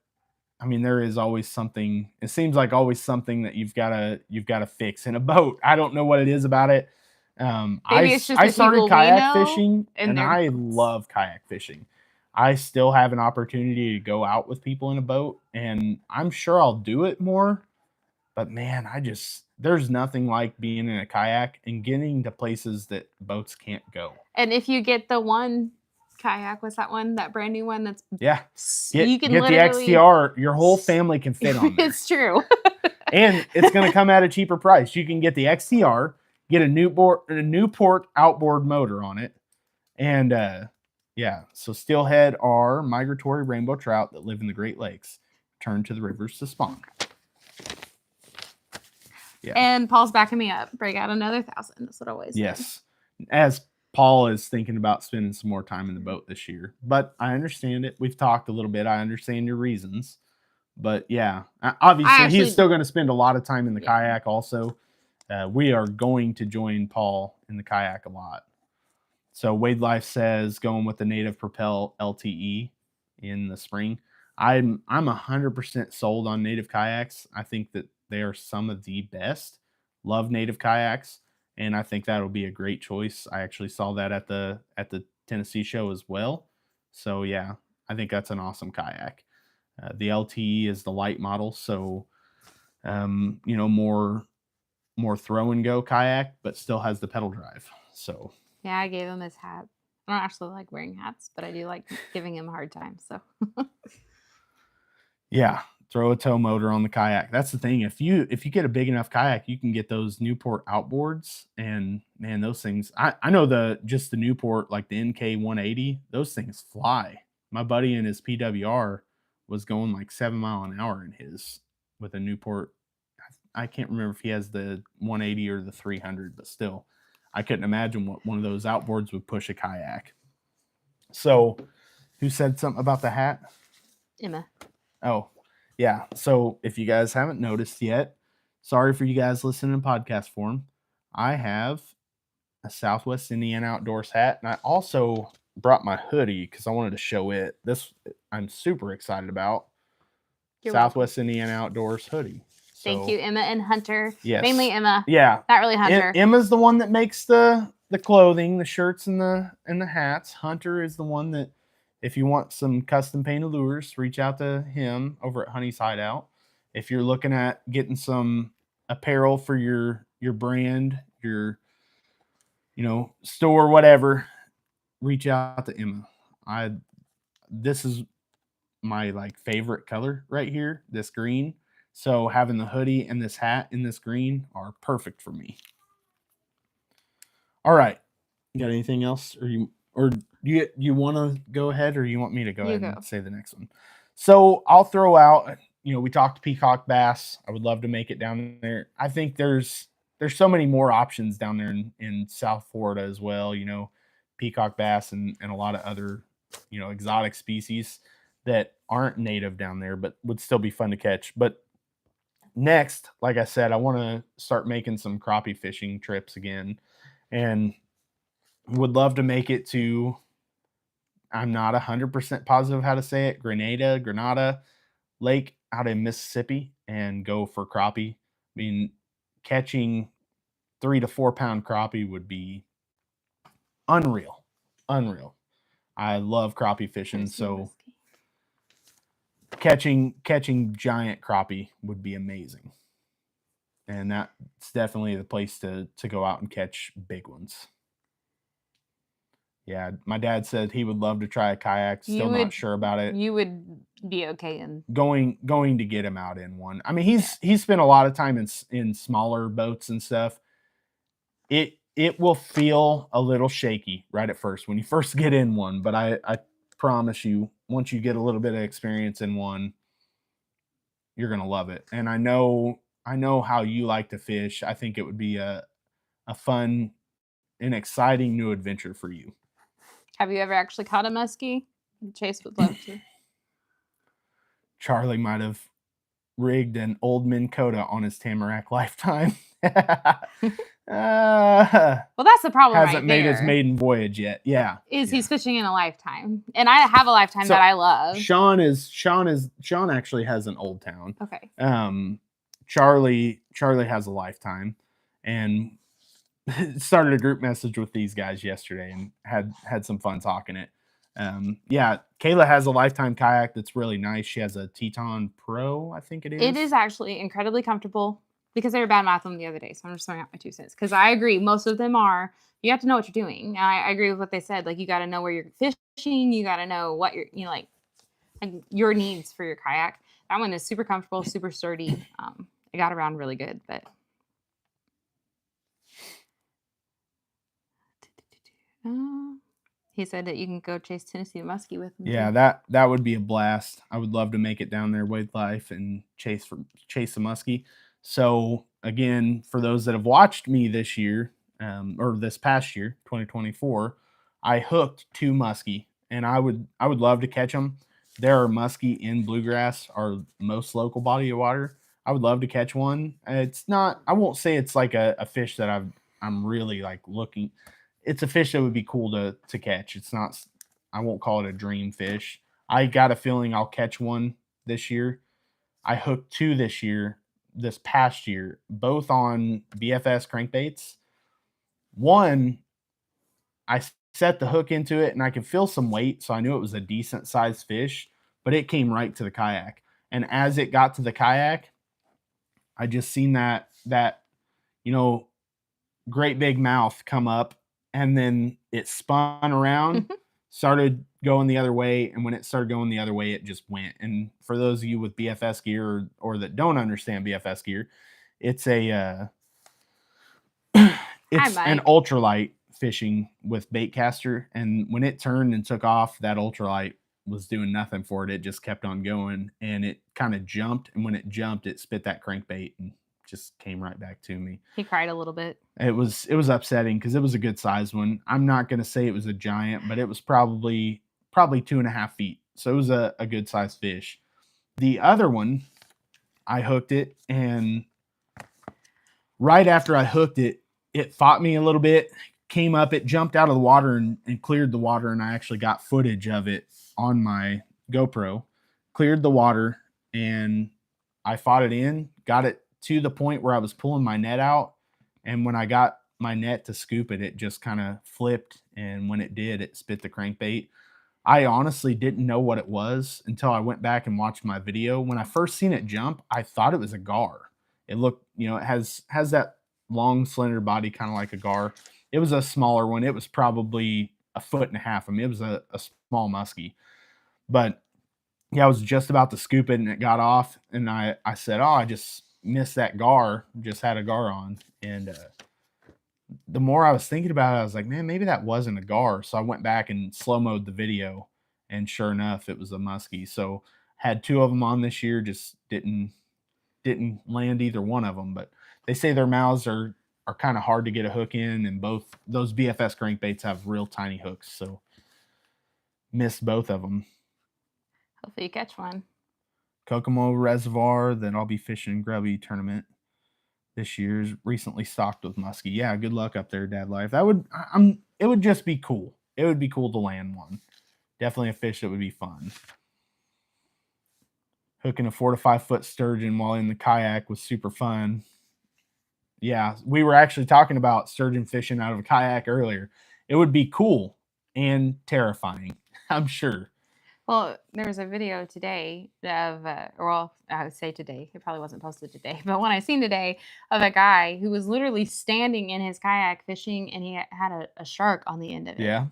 there is always something. It seems like always something that you've got to fix in a boat. I don't know what it is about it. I started kayak fishing, and I love kayak fishing. I still have an opportunity to go out with people in a boat, and I'm sure I'll do it more. But man, there's nothing like being in a kayak and getting to places that boats can't go. And if you get the one kayak, what's that one? That brand new one that's you can get the XTR. Your whole family can fit on there. It's true. And it's going to come at a cheaper price. You can get the XTR, get a Newport outboard motor on it, and so steelhead are migratory rainbow trout that live in the Great Lakes, turn to the rivers to spawn. Yeah. And Paul's backing me up. Break out another 1,000. That's what I always Yes. As Paul is thinking about spending some more time in the boat this year. But I understand it. We've talked a little bit. I understand your reasons. But yeah, obviously he's still going to spend a lot of time in the kayak also. We are going to join Paul in the kayak a lot. So Wade Life says going with the Native Propel LTE in the spring. I'm 100% sold on Native kayaks. I think that they are some of the best. Love Native kayaks, and I think that'll be a great choice. I actually saw that at the Tennessee show as well. So yeah, I think that's an awesome kayak. The LTE is the light model, so more throw and go kayak, but still has the pedal drive. So yeah, I gave him his hat. I don't actually like wearing hats, but I do like giving him a hard time. So yeah, throw a tow motor on the kayak. That's the thing. If you get a big enough kayak, you can get those Newport outboards, and man, those things. I know the Newport, like the NK 180. Those things fly. My buddy in his PWR was going like 7 miles an hour in his with a Newport. I can't remember if he has the 180 or the 300, but still, I couldn't imagine what one of those outboards would push a kayak. So, who said something about the hat? Emma. Oh, yeah. So, if you guys haven't noticed yet, sorry for you guys listening in podcast form. I have a Southwest Indiana Outdoors hat, and I also brought my hoodie because I wanted to show it. This I'm super excited about. You're Southwest Indiana Outdoors hoodie. Thank you, Emma and Hunter. Yes. Mainly Emma. Yeah. Not really Hunter. Emma's the one that makes the clothing, the shirts and the hats. Hunter is the one that, if you want some custom painted lures, reach out to him over at Honey's Hideout. If you're looking at getting some apparel for your brand, your store, whatever, reach out to Emma. This is my like favorite color right here, this green. So having the hoodie and this hat in this green are perfect for me. All right. You got anything else, or you want to go ahead, or you want me to go ahead and say the next one? So I'll throw out, we talked peacock bass. I would love to make it down there. I think there's so many more options down there in South Florida as well, peacock bass and a lot of other, exotic species that aren't native down there, but would still be fun to catch. But next, like I said, I want to start making some crappie fishing trips again, and would love to make it to, I'm not 100% positive how to say it, Grenada Lake out in Mississippi, and go for crappie. I mean, catching 3 to 4 pound crappie would be unreal. I love crappie fishing, so catching giant crappie would be amazing. And that's definitely the place to go out and catch big ones. Yeah, my dad said he would love to try a kayak. Still not sure about it. You would be okay in going to get him out in one. I mean, he's spent a lot of time in smaller boats and stuff. It will feel a little shaky right at first when you first get in one, but I promise you, once you get a little bit of experience in one, you're gonna love it. And I know how you like to fish. I think it would be a fun and exciting new adventure for you. Have you ever actually caught a muskie? Chase would love to. Charlie might have rigged an Old Minn Kota on his Tamarack Lifetime. Well, that's the problem. Hasn't made his maiden voyage yet. Yeah, he's fishing in a Lifetime, and I have a Lifetime that I love. Sean actually has an Old Town. Okay. Charlie has a Lifetime, and started a group message with these guys yesterday and had some fun talking it. Yeah, Kayla has a Lifetime kayak that's really nice. She has a Teton Pro, I think it is. It is actually incredibly comfortable, because they were bad math on the other day, so I'm just throwing out my 2 cents. Because I agree, most of them are. You have to know what you're doing. And I agree with what they said. Like, you got to know where you're fishing. You got to know what you're, like your needs for your kayak. That one is super comfortable, super sturdy. It got around really good, but. He said that you can go chase Tennessee muskie with him. Yeah, that would be a blast. I would love to make it down there with life and chase the muskie. So again, for those that have watched me this year, or this past year, 2024, I hooked 2 muskie, and I would love to catch them. There are muskie in bluegrass, our most local body of water. I would love to catch one. It's not, I won't say it's like a fish that I'm really like looking. It's a fish that would be cool to catch. It's not, I won't call it a dream fish. I got a feeling I'll catch one this year. I hooked 2 this past year, both on BFS crankbaits. One, I set the hook into it and I could feel some weight, so I knew it was a decent sized fish, but it came right to the kayak. And as it got to the kayak, I just seen that great big mouth come up, and then it spun around, started going the other way, and when it started going the other way, it just went. And for those of you with BFS gear or that don't understand BFS gear, it's an ultralight fishing with bait caster, and when it turned and took off, that ultralight was doing nothing for it. It just kept on going, and it kind of jumped, and when it jumped, it spit that crankbait and just came right back to me. He cried a little bit. It was upsetting because it was a good sized one. I'm not going to say it was a giant, but it was probably 2.5 feet. So it was a good sized fish. The other one, I hooked it, and right after I hooked it, it fought me a little bit, came up, it jumped out of the water and cleared the water, and I actually got footage of it on my GoPro. Cleared the water, and I fought it in, got it to the point where I was pulling my net out, and when I got my net to scoop it, it just kind of flipped, and when it did, it spit the crankbait. I honestly didn't know what it was until I went back and watched my video. When I first seen it jump, I thought it was a gar. It looked, it has that long, slender body, kind of like a gar. It was a smaller one. It was probably a foot and a half. I mean, it was a small muskie, but yeah, I was just about to scoop it and it got off, and I said, oh, I just missed that gar, just had a gar on. And the more I was thinking about it, I was like, man, maybe that wasn't a gar. So I went back and slow-moed the video, and sure enough, it was a muskie. So had 2 of them on this year, just didn't land either one of them. But they say their mouths are kind of hard to get a hook in, and both those BFS crankbaits have real tiny hooks, so missed both of them. Hopefully you catch one. Kokomo Reservoir that I'll be fishing grubby tournament this year's recently stocked with muskie. Yeah, good luck up there, Dad Life. That would it would just be cool. It would be cool to land one. Definitely a fish that would be fun. Hooking a 4 to 5 foot sturgeon while in the kayak was super fun. Yeah, we were actually talking about sturgeon fishing out of a kayak earlier. It would be cool and terrifying, I'm sure. Well, there was a video today of, well, I would say today, it probably wasn't posted today, but when I seen today, of a guy who was literally standing in his kayak fishing, and he had a shark on the end of it. Yeah.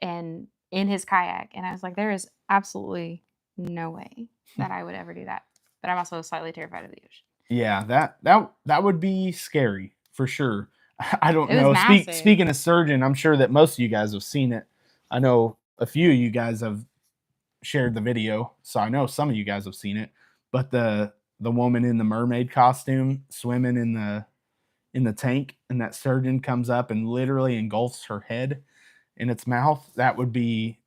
And in his kayak. And I was like, there is absolutely no way that I would ever do that. But I'm also slightly terrified of the ocean. Yeah, that would be scary for sure. I don't It know. was massive. Speaking of sturgeon, I'm sure that most of you guys have seen it. I know a few of you guys have shared the video, so I know some of you guys have seen it. But the woman in the mermaid costume swimming in the tank, and that sturgeon comes up and literally engulfs her head in its mouth, that would be,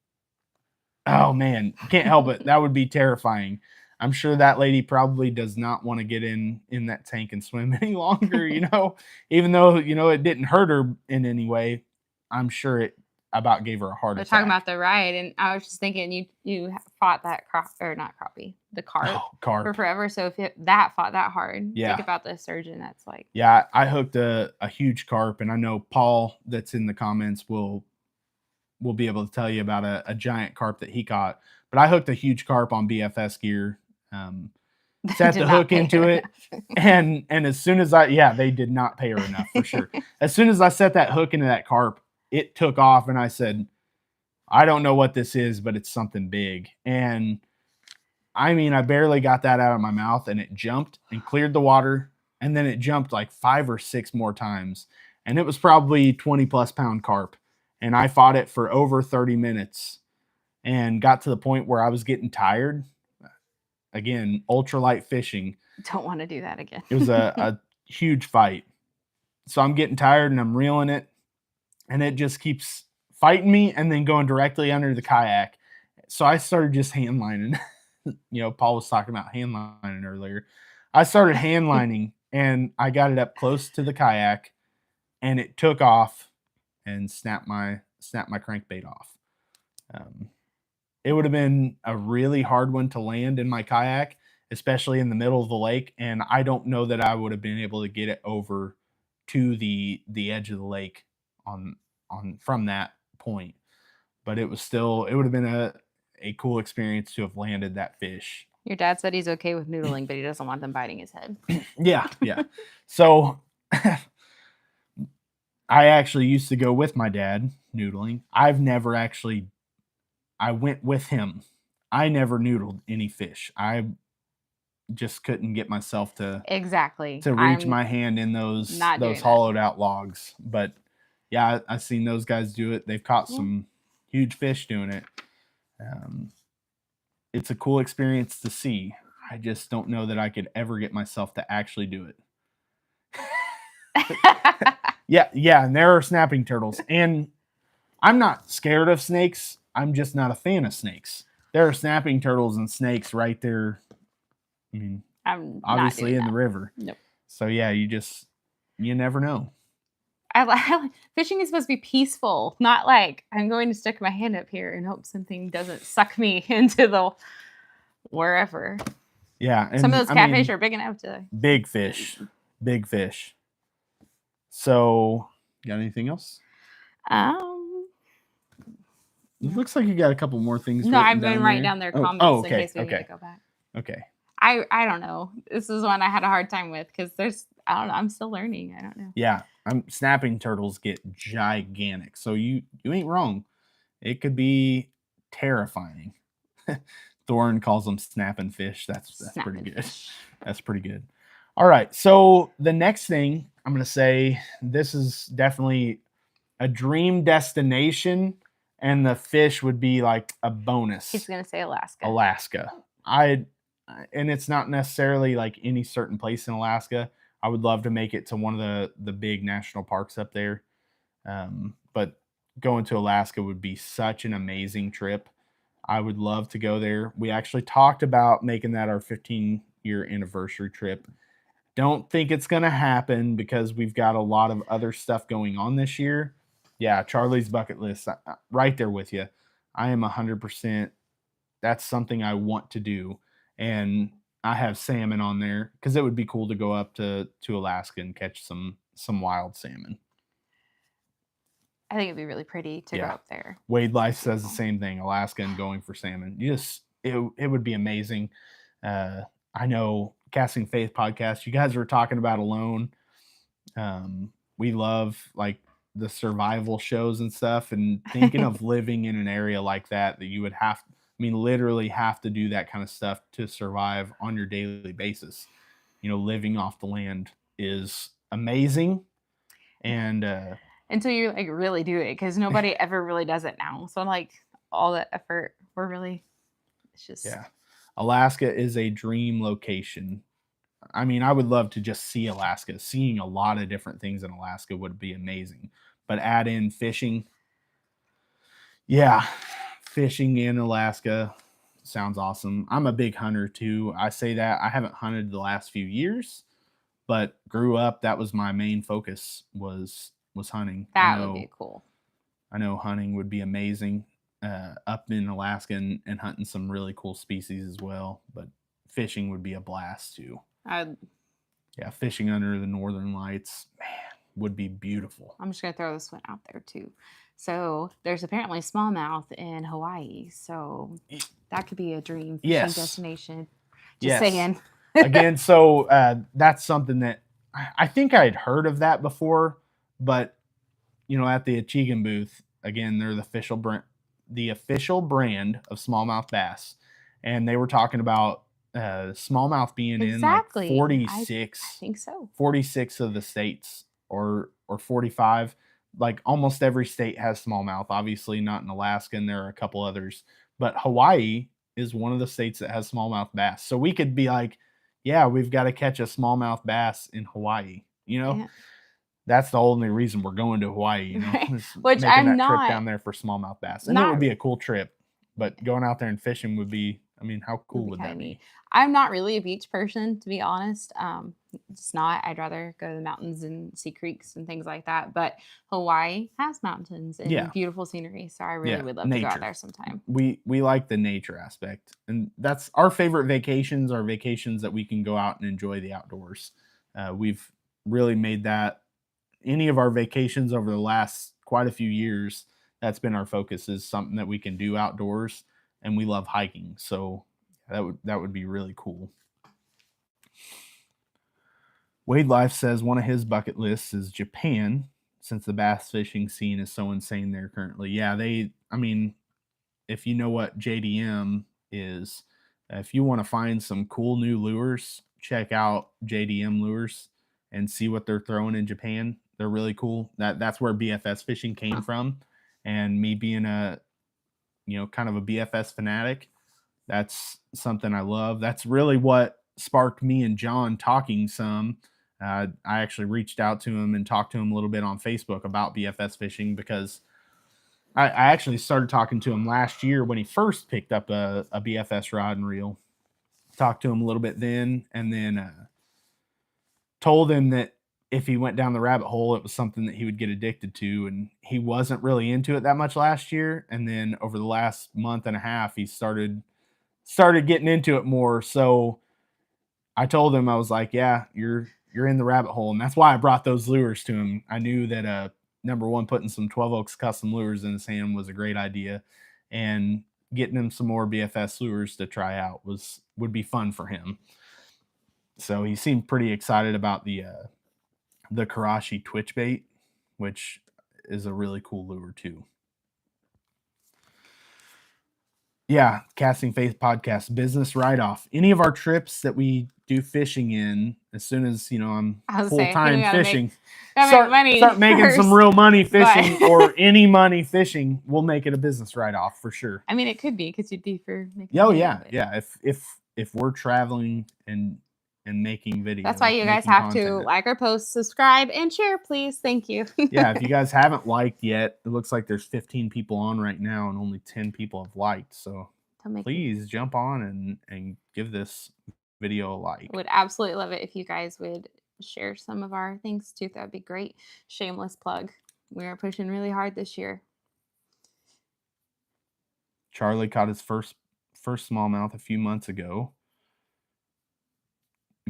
oh man, can't help it. That would be terrifying. I'm sure that lady probably does not want to get in that tank and swim any longer, even though, it didn't hurt her in any way. I'm sure it about gave her a heart We're attack. talking about the ride, and I was just thinking you fought that the carp for forever. So if that fought that hard, yeah. Think about the sturgeon. That's like, yeah, I hooked a huge carp, and I know Paul that's in the comments will be able to tell you about a giant carp that he caught. But I hooked a huge carp on BFS gear. Set the hook into it, and as soon as they did not pay her enough for sure. As soon as I set that hook into that carp, it took off, and I said, I don't know what this is, but it's something big. And I mean, I barely got that out of my mouth, and it jumped and cleared the water, and then it jumped like 5 or 6 more times, and it was probably 20+ pound carp. And I fought it for over 30 minutes and got to the point where I was getting tired. Again, ultralight fishing. Don't want to do that again. It was a huge fight. So I'm getting tired and I'm reeling it, and it just keeps fighting me and then going directly under the kayak. So I started just hand lining. Paul was talking about hand lining earlier. I started hand lining, and I got it up close to the kayak, and it took off and snapped my crankbait off. It would have been a really hard one to land in my kayak, especially in the middle of the lake. And I don't know that I would have been able to get it over to the edge of the lake from that point. But it would have been a cool experience to have landed that fish. Your dad said he's okay with noodling, but he doesn't want them biting his head. Yeah. So I actually used to go with my dad noodling. I went with him. I never noodled any fish. I just couldn't get myself to reach my hand in those hollowed out logs. But yeah, I've seen those guys do it. They've caught some huge fish doing it. It's a cool experience to see. I just don't know that I could ever get myself to actually do it. Yeah, and there are snapping turtles. And I'm not scared of snakes. I'm just not a fan of snakes. There are snapping turtles and snakes right there. I mean, obviously in the river. Nope. So yeah, you never know. Fishing is supposed to be peaceful, not like I'm going to stick my hand up here and hope something doesn't suck me into the wherever. Yeah. And some of those catfish are big enough to. Big fish. So, got anything else? It looks like you got a couple more things. No, I've been writing down their comments in case we need to go back. Okay. I don't know. This is one I had a hard time with because I don't know. I'm still learning. I don't know. Yeah, snapping turtles get gigantic. So you ain't wrong. It could be terrifying. Thorn calls them snapping fish. That's pretty good. That's pretty good. All right. So the next thing I'm going to say, this is definitely a dream destination, and the fish would be like a bonus. He's going to say Alaska. Alaska. And it's not necessarily like any certain place in Alaska. I would love to make it to one of the big national parks up there. But going to Alaska would be such an amazing trip. I would love to go there. We actually talked about making that our 15-year anniversary trip. Don't think it's going to happen because we've got a lot of other stuff going on this year. Yeah, Charlie's bucket list, right there with you. I am 100%. That's something I want to do. And I have salmon on there because it would be cool to go up to Alaska and catch some wild salmon. I think it'd be really pretty to go up there. Wade Life says the same thing, Alaska and going for salmon. It would be amazing. I know Casting Faith podcast, you guys were talking about Alone. We love like the survival shows and stuff, and thinking of living in an area like that you would literally have to do that kind of stuff to survive on your daily basis. Living off the land is amazing. And until you like really do it, because nobody ever really does it now. So like all that effort, it's just Alaska is a dream location. I would love to just see Alaska. Seeing a lot of different things in Alaska would be amazing. But add in fishing. Yeah, fishing in Alaska sounds awesome. I'm a big hunter too. I say that. I haven't hunted the last few years, but grew up, that was my main focus was hunting. That would be cool. I know hunting would be amazing up in Alaska and hunting some really cool species as well. But fishing would be a blast too. Fishing under the northern lights, man, would be beautiful. I'm just going to throw this one out there too. So there's apparently smallmouth in Hawaii. So that could be a dream fishing destination. Just saying. Again, so that's something that I think I had heard of that before, but at the Achigan booth, again, they're the official brand of smallmouth bass, and they were talking about smallmouth being in like 46. I think so. 46 of the states, or 45. Like almost every state has smallmouth. Obviously, not in Alaska, and there are a couple others, but Hawaii is one of the states that has smallmouth bass. So we could be like, yeah, we've got to catch a smallmouth bass in Hawaii. That's the only reason we're going to Hawaii. Right. Which I'm not trip down there for smallmouth bass, and it would be a cool trip. But going out there and fishing would be. How cool would that be? I'm not really a beach person, to be honest. It's not. I'd rather go to the mountains and see creeks and things like that. But Hawaii has mountains and beautiful scenery, so I really would love to go out there sometime. We like the nature aspect, and that's our favorite vacations. Are vacations that we can go out and enjoy the outdoors. We've really made that any of our vacations over the last quite a few years. That's been our focus, is something that we can do outdoors. And we love hiking, so that would be really cool. Wade Life says one of his bucket lists is Japan, since the bass fishing scene is so insane there currently. Yeah, if you know what JDM is, if you want to find some cool new lures, check out JDM lures and see what they're throwing in Japan. They're really cool. That's where BFS fishing came from, and me being kind of a BFS fanatic, that's something I love. That's really what sparked me and John talking some. I actually reached out to him and talked to him a little bit on Facebook about BFS fishing, because I actually started talking to him last year when he first picked up a BFS rod and reel. Talked to him a little bit then, and then told him that if he went down the rabbit hole, it was something that he would get addicted to. And he wasn't really into it that much last year. And then over the last month and a half, he started getting into it more. So I told him, I was like, yeah, you're in the rabbit hole. And that's why I brought those lures to him. I knew that, number one, putting some 12 Oaks custom lures in his hand was a great idea. And getting him some more BFS lures to try out would be fun for him. So he seemed pretty excited about the Karashi twitch bait, which is a really cool lure too. Yeah, Casting Faith podcast, business write-off. Any of our trips that we do fishing in, as soon as I'm full-time fishing, start making some real money fishing or any money fishing, we'll make it a business write-off for sure. I mean, it could be because you'd be for making. Oh yeah, yeah. If we're traveling and making videos, that's why you guys have to like our posts, subscribe, and share, please. Thank you. Yeah, if you guys haven't liked yet, it looks like there's 15 people on right now and only 10 people have liked. So please jump on and give this video a like. I would absolutely love it if you guys would share some of our things too. That would be great. Shameless plug. We are pushing really hard this year. Charlie caught his first smallmouth a few months ago.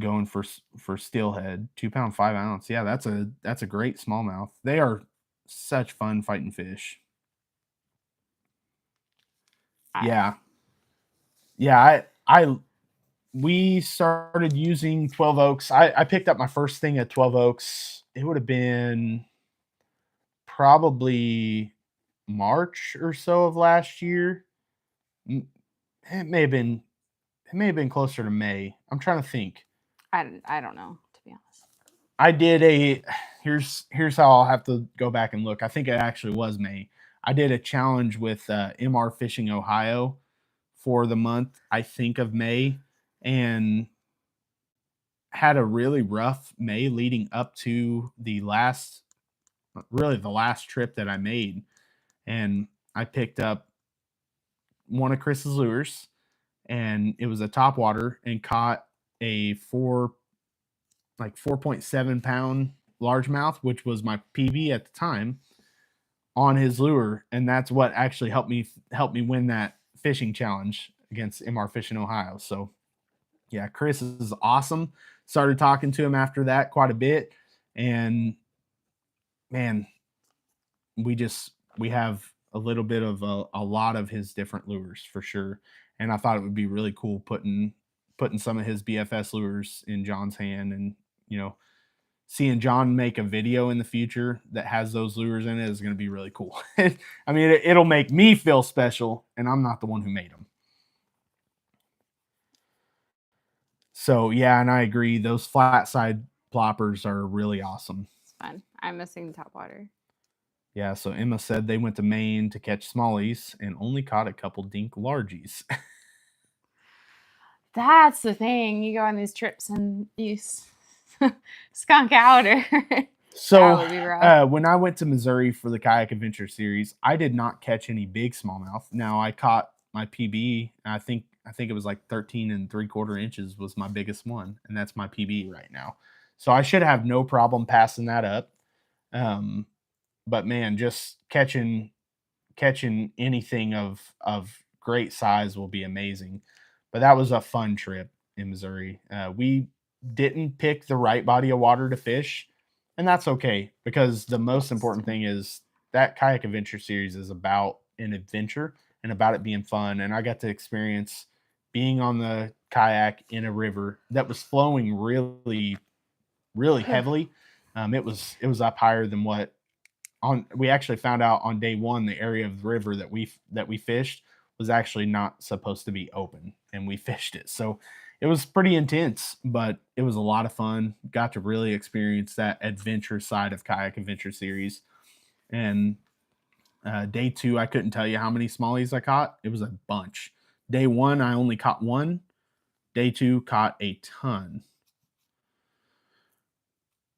Going for steelhead, 2 pound 5 ounce. Yeah, that's a great smallmouth. They are such fun fighting fish. Yeah. We started using 12 Oaks. I picked up my first thing at 12 Oaks. It would have been probably March or so of last year. It may have been closer to May. I'm trying to think. I don't know, to be honest. I did here's how I'll have to go back and look. I think it actually was May. I did a challenge with MR Fishing Ohio for the month, I think, of May, and had a really rough May leading up to the last trip that I made. And I picked up one of Chris's lures, and it was a topwater, and caught a 4.7 pound largemouth, which was my PB at the time, on his lure, and that's what actually helped me win that fishing challenge against MR Fishing Ohio. So yeah, Chris is awesome. Started talking to him after that quite a bit, and man, we have a little bit of a lot of his different lures for sure. And I thought it would be really cool putting some of his BFS lures in John's hand, and seeing John make a video in the future that has those lures in it is going to be really cool. I mean, it'll make me feel special, and I'm not the one who made them. So yeah, and I agree. Those flat side ploppers are really awesome. It's fun. I'm missing topwater. Yeah, so Emma said they went to Maine to catch smallies and only caught a couple dink largies. That's the thing. You go on these trips and you skunk out. So when I went to Missouri for the Kayak Adventure Series, I did not catch any big smallmouth. Now I caught my PB. I think it was like 13 3/4 inches was my biggest one, and that's my PB right now. So I should have no problem passing that up. But man, just catching anything of great size will be amazing. But that was a fun trip in Missouri. We didn't pick the right body of water to fish, and that's okay, because the most important thing is that Kayak Adventure Series is about an adventure and about it being fun. And I got to experience being on the kayak in a river that was flowing really, really heavily. It was up higher than what we actually found out on day one. The area of the river that we fished was actually not supposed to be open, and we fished it. So it was pretty intense, but it was a lot of fun. Got to really experience that adventure side of Kayak Adventure Series. And day 2, I couldn't tell you how many smallies I caught. It was a bunch. Day 1, I only caught 1. Day 2, caught a ton.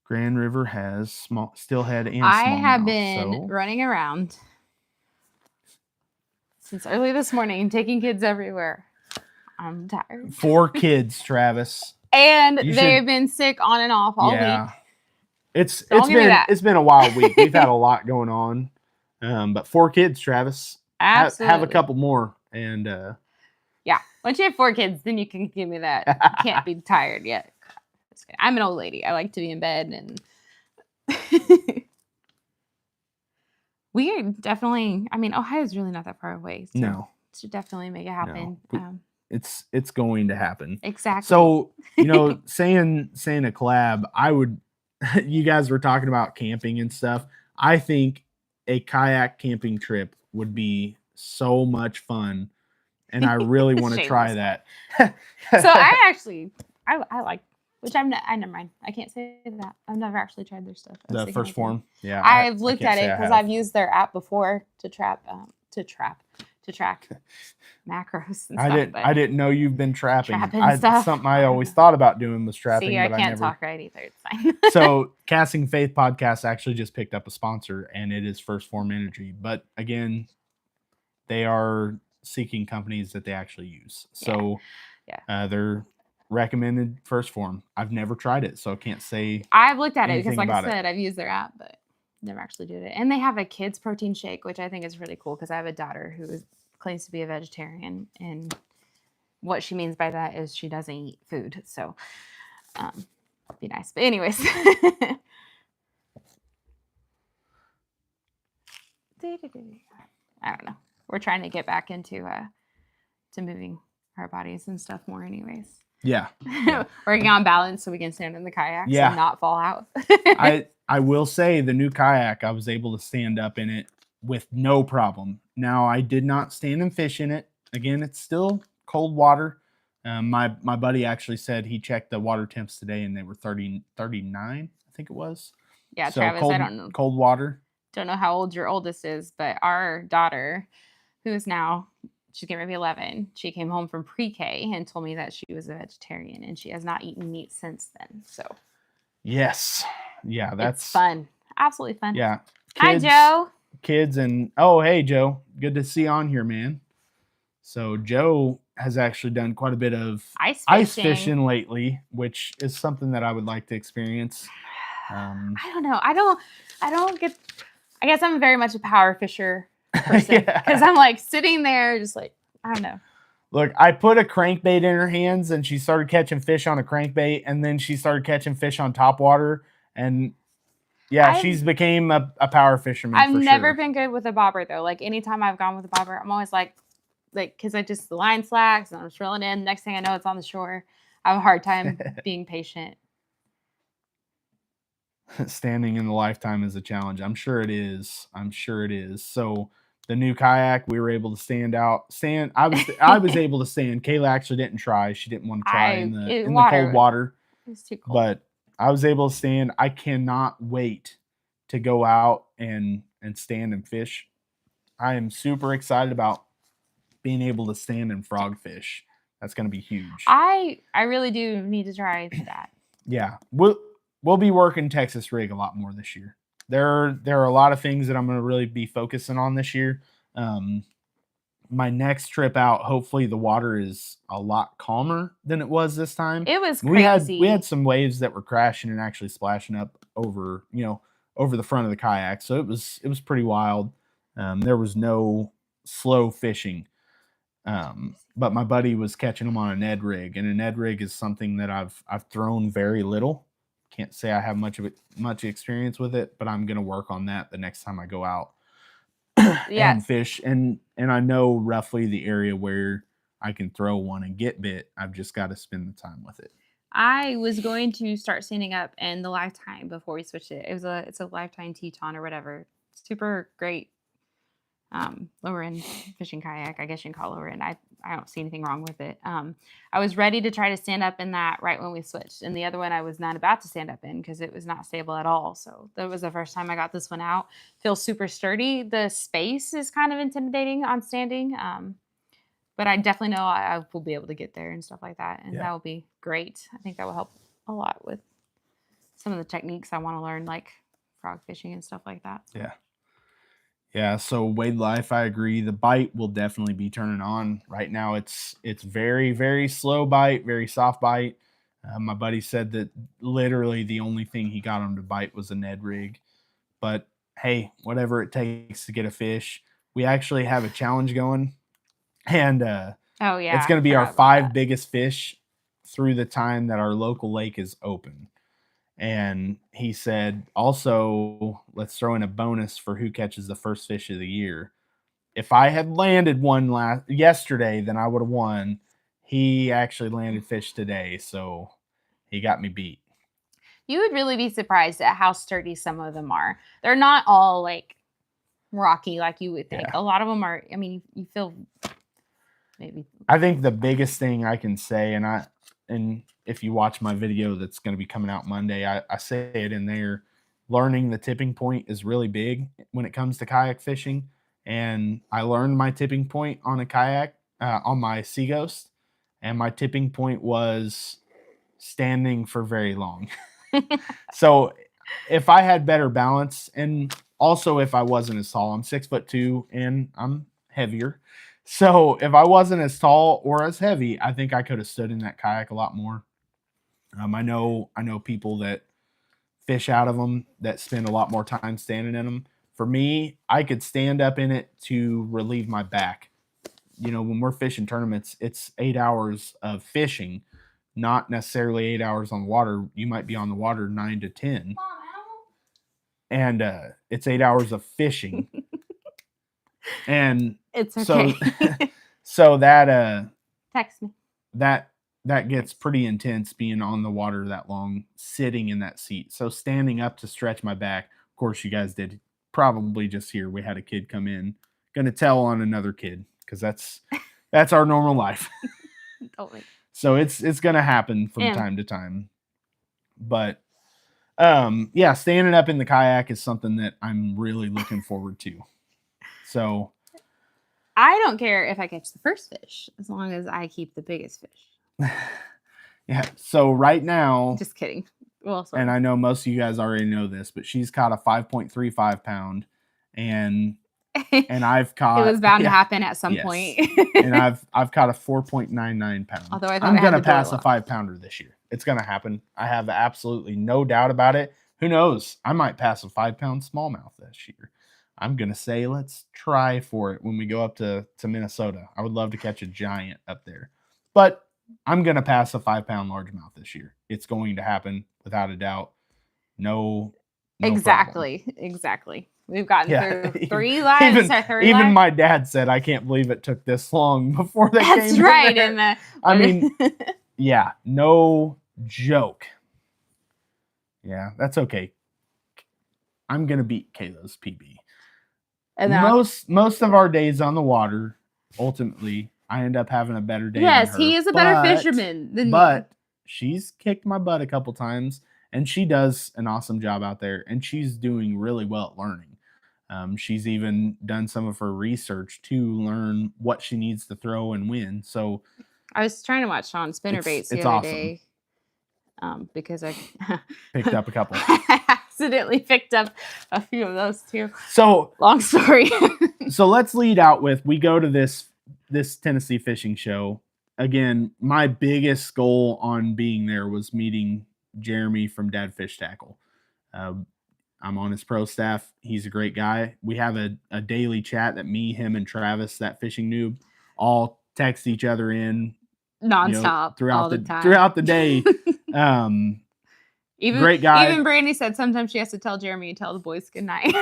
Grand River has steelhead and smallmouth. I have been running around since early this morning, taking kids everywhere. I'm tired. 4 kids, Travis. And they've been sick on and off all week. It's been a wild week. We've had a lot going on. But 4 kids, Travis. Absolutely. Have a couple more. And yeah. Once you have 4 kids, then you can give me that. You can't be tired yet. I'm an old lady. I like to be in bed, and we are definitely, I mean, Ohio's really not that far away. So no. should definitely make it happen. No. it's going to happen. Exactly. So, saying a collab, I would, you guys were talking about camping and stuff. I think a kayak camping trip would be so much fun. And I really want to try that. So I like, which I never mind. I can't say that. I've never actually tried their stuff. The First Form. Yeah. I've looked at it because I've used their app before to track macros and stuff. I didn't know you've been trapping. Stuff. Something I always thought about doing was trapping. See, I can't talk right either. It's fine. So Casting Faith podcast actually just picked up a sponsor, and it is First Form Energy. But again, they are seeking companies that they actually use. So they're recommended First Form. I've never tried it, so I can't say. I've looked at it because, like I said, I've used their app, but never actually did it. And they have a kids protein shake, which I think is really cool because I have a daughter who claims to be a vegetarian, and what she means by that is she doesn't eat food. So, be nice. But anyways, I don't know. We're trying to get back into to moving our bodies and stuff more, anyways. Yeah. Working on balance so we can stand in the kayaks and not fall out. I will say the new kayak, I was able to stand up in it with no problem. Now, I did not stand and fish in it. Again, it's still cold water. My buddy actually said he checked the water temps today and they were 39, I think it was. Yeah, so Travis, I don't know. Cold water. Don't know how old your oldest is, but our daughter, who's now, she's getting ready to be 11, she came home from pre-K and told me that she was a vegetarian, and she has not eaten meat since then. So, yes. Yeah, that's fun. Absolutely fun. Yeah. Kids, hi, Joe. Kids and, oh, hey, Joe. Good to see you on here, man. So, Joe has actually done quite a bit of ice fishing lately, which is something that I would like to experience. I don't know. I don't get, I guess I'm very much a power fisher person because I'm like sitting there just like, I don't know. Look, I put a crankbait in her hands and she started catching fish on a crankbait, and then she started catching fish on top water, and she's became a power fisherman. I've never been good with a bobber though. Like anytime I've gone with a bobber, I'm always like because the line slacks and I'm just reeling in. Next thing I know, it's on the shore. I have a hard time being patient. Standing in the lifetime is a challenge. I'm sure it is. So the new kayak, we were able to stand. I was able to stand. Kayla actually didn't try. She didn't want to try in the cold water. It was too cold. But I was able to stand. I cannot wait to go out and stand and fish. I am super excited about being able to stand and frog fish. That's going to be huge. I really do need to try that. Yeah. We'll be working Texas rig a lot more this year. There are a lot of things that I'm going to really be focusing on this year. My next trip out, hopefully the water is a lot calmer than it was this time. It was crazy. We had some waves that were crashing and actually splashing up over the front of the kayak. So it was pretty wild. There was no slow fishing. But my buddy was catching them on a Ned rig, and a Ned rig is something that I've thrown very little. Can't say I have much experience with it, but I'm going to work on that the next time I go out and fish. And I know roughly the area where I can throw one and get bit. I've just got to spend the time with it. I was going to start standing up in the Lifetime before we switched it. It's a Lifetime Teton or whatever. Super great lower end fishing kayak. I guess you can call it lower end. I don't see anything wrong with it. I was ready to try to stand up in that right when we switched. And the other one I was not about to stand up in because it was not stable at all. So that was the first time I got this one out. Feels super sturdy. The space is kind of intimidating on standing. But I definitely know I will be able to get there and stuff like that. And that will be great. I think that will help a lot with some of the techniques I want to learn, like frog fishing and stuff like that. Yeah. Yeah, so Wade Life, I agree. The bite will definitely be turning on. Right now, it's very, very slow bite, very soft bite. My buddy said that literally the only thing he got him to bite was a Ned rig. But hey, whatever it takes to get a fish. We actually have a challenge going, and it's going to be our 5 biggest fish through the time that our local lake is open. And he said, also, let's throw in a bonus for who catches the first fish of the year. If I had landed one yesterday, then I would have won. he actually landed fish today, so he got me beat. You would really be surprised at how sturdy some of them are. They're not all like rocky like you would think. Yeah. A lot of them are. I mean, you feel maybe. I think the biggest thing I can say, and if you watch my video that's going to be coming out Monday, I say it in there. Learning the tipping point is really big when it comes to kayak fishing. And I learned my tipping point on a kayak on my Sea Ghost, and my tipping point was standing for very long. So if I had better balance, and also if I wasn't as tall, I'm 6'2" and I'm heavier. So if I wasn't as tall or as heavy, I think I could have stood in that kayak a lot more. I know people that fish out of them that spend a lot more time standing in them. For me, I could stand up in it to relieve my back. You know, when we're fishing tournaments, it's 8 hours of fishing, not necessarily 8 hours on the water. You might be on the water 9 to 10. And it's 8 hours of fishing. And it's okay. So that text me. That gets pretty intense being on the water that long, sitting in that seat. So standing up to stretch my back. Of course, you guys did probably just hear we had a kid come in. Gonna tell on another kid because that's our normal life. Totally. So it's gonna happen from time to time. But yeah, standing up in the kayak is something that I'm really looking forward to. So I don't care if I catch the first fish as long as I keep the biggest fish. Yeah. So right now, just kidding. Well, and I know most of you guys already know this, but she's caught a 5.35 pound, and I've caught. It was bound to happen at some point. And I've caught a 4.99 pound. Although I'm gonna pass a 5-pounder this year. It's gonna happen. I have absolutely no doubt about it. Who knows? I might pass a 5-pound smallmouth this year. I'm gonna say let's try for it when we go up to Minnesota. I would love to catch a giant up there, but I'm gonna pass a 5-pound largemouth this year. It's going to happen without a doubt. No exactly. problem. Exactly. We've gotten through 3 lives. Even my dad said, "I can't believe it took this long before they came." That's right. I mean, yeah, no joke. Yeah, that's okay. I'm gonna beat Kayla's PB. And most of our days on the water, ultimately, I end up having a better day. Yes, than her. He is a better fisherman than me. But she's kicked my butt a couple times, and she does an awesome job out there, and she's doing really well at learning. She's even done some of her research to learn what she needs to throw and when. So I was trying to watch Sean spinnerbaits the other day because I picked up a couple. I accidentally picked up a few of those too. So long story. So let's lead out with, we go to this Tennessee fishing show. Again, my biggest goal on being there was meeting Jeremy from Dad Fish Tackle. I'm on his pro staff. He's a great guy. We have a daily chat that me, him, and Travis, that fishing noob, all text each other in nonstop throughout the day. Great guy. Even Brandy said sometimes she has to tell Jeremy and tell the boys good night.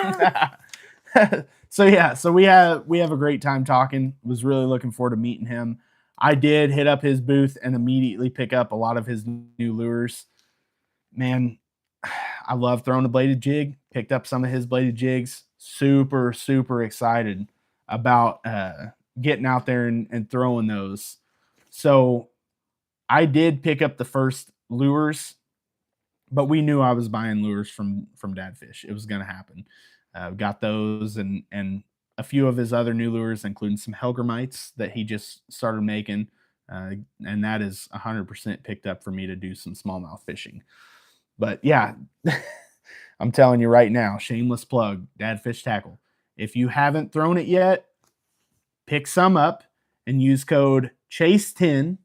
So we have a great time talking. Was really looking forward to meeting him. I did hit up his booth and immediately pick up a lot of his new lures. Man, I love throwing a bladed jig. Picked up some of his bladed jigs. Super, super excited about getting out there and throwing those. So I did pick up the first lures, but we knew I was buying lures from Dad Fish. It was going to happen. Got those and a few of his other new lures, including some Helgramites that he just started making. And that is 100% picked up for me to do some smallmouth fishing. But yeah, I'm telling you right now, shameless plug, Dad Fish Tackle. If you haven't thrown it yet, pick some up and use code CHASE10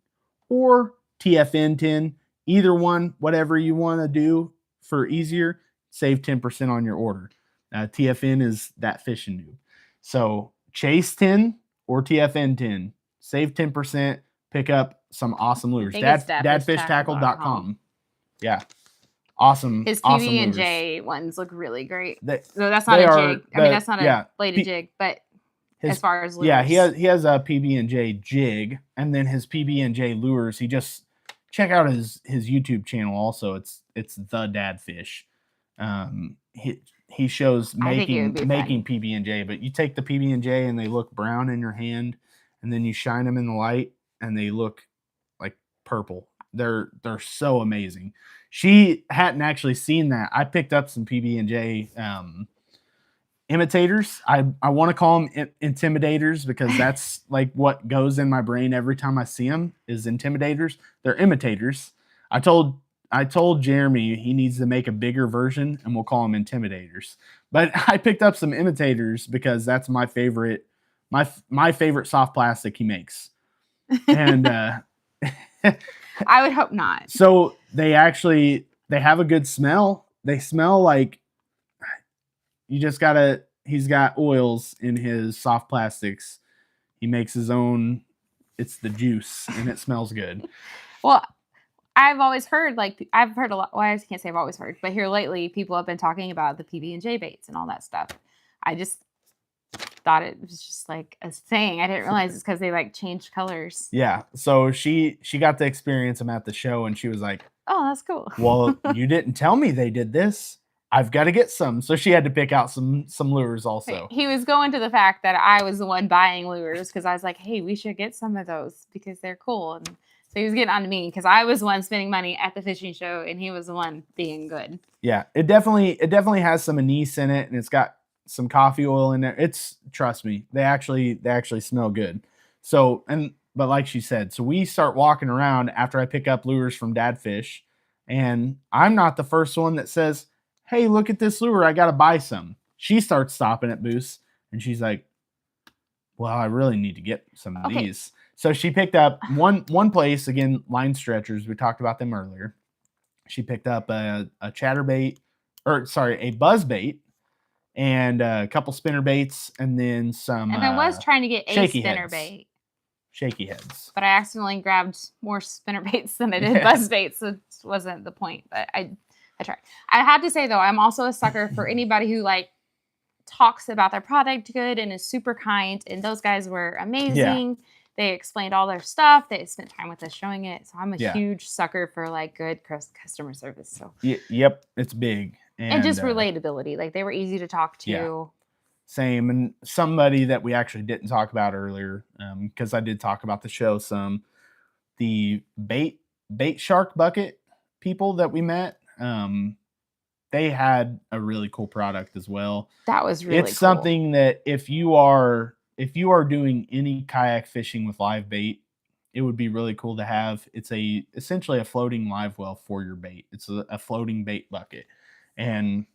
or TFN10. Either one, whatever you want to do for easier, save 10% on your order. TFN is that fishing noob. So CHASE10 or TFN10. Save 10%. Pick up some awesome lures. Dadfishtackle.com. Yeah. Awesome. His PB awesome and J ones look really great. No, that's not a jig. I mean, that's not a bladed jig, but as far as lures. Yeah, he has a PB&J jig, and then his PB&J lures. He just check out his YouTube channel. Also, it's the Dad Fish. He shows making PB&J, but you take the PB&J and they look brown in your hand, and then you shine them in the light and they look like purple. They're so amazing. She hadn't actually seen that. I picked up some PB&J imitators. I want to call them intimidators because that's like what goes in my brain every time I see them is intimidators. They're imitators. I told Jeremy he needs to make a bigger version and we'll call them intimidators. But I picked up some imitators because that's my favorite soft plastic he makes. And I would hope not. So they have a good smell. They smell like he's got oils in his soft plastics. He makes his own. It's the juice and it smells good. Well, I've always heard, I've heard a lot. Well, I can't say I've always heard, but here lately, people have been talking about the PB&J baits and all that stuff. I just thought it was just like a thing. I didn't realize it's because they like changed colors. Yeah. So she got to experience them at the show and she was like, oh, that's cool. Well, you didn't tell me they did this. I've got to get some. So she had to pick out some lures also. He was going to the fact that I was the one buying lures because I was like, hey, we should get some of those because they're cool. And so he was getting on to me because I was the one spending money at the fishing show and he was the one being good. Yeah, it definitely has some anise in it and it's got some coffee oil in there. Trust me, they actually smell good. So, but like she said, so we start walking around after I pick up lures from Dad Fish, and I'm not the first one that says, hey, look at this lure, I got to buy some. She starts stopping at booths and she's like, well, I really need to get some of these. So she picked up one place, again, line stretchers. We talked about them earlier. She picked up a chatterbait, a buzz bait, and a couple spinner baits, and then some. And I was trying to get a spinner bait. Shaky heads. But I accidentally grabbed more spinner baits than I did buzz baits, so it wasn't the point. But I tried. I have to say though, I'm also a sucker for anybody who like talks about their product good and is super kind. And those guys were amazing. Yeah. They explained all their stuff. They spent time with us showing it. So I'm a huge sucker for like good customer service. So yep, it's big. And just relatability. Like they were easy to talk to. Yeah. Same. And somebody that we actually didn't talk about earlier, because I did talk about the show some, the bait shark bucket people that we met, they had a really cool product as well. That was really cool. It's something that if you are doing any kayak fishing with live bait, it would be really cool to have. It's essentially a floating live well for your bait. It's a floating bait bucket. And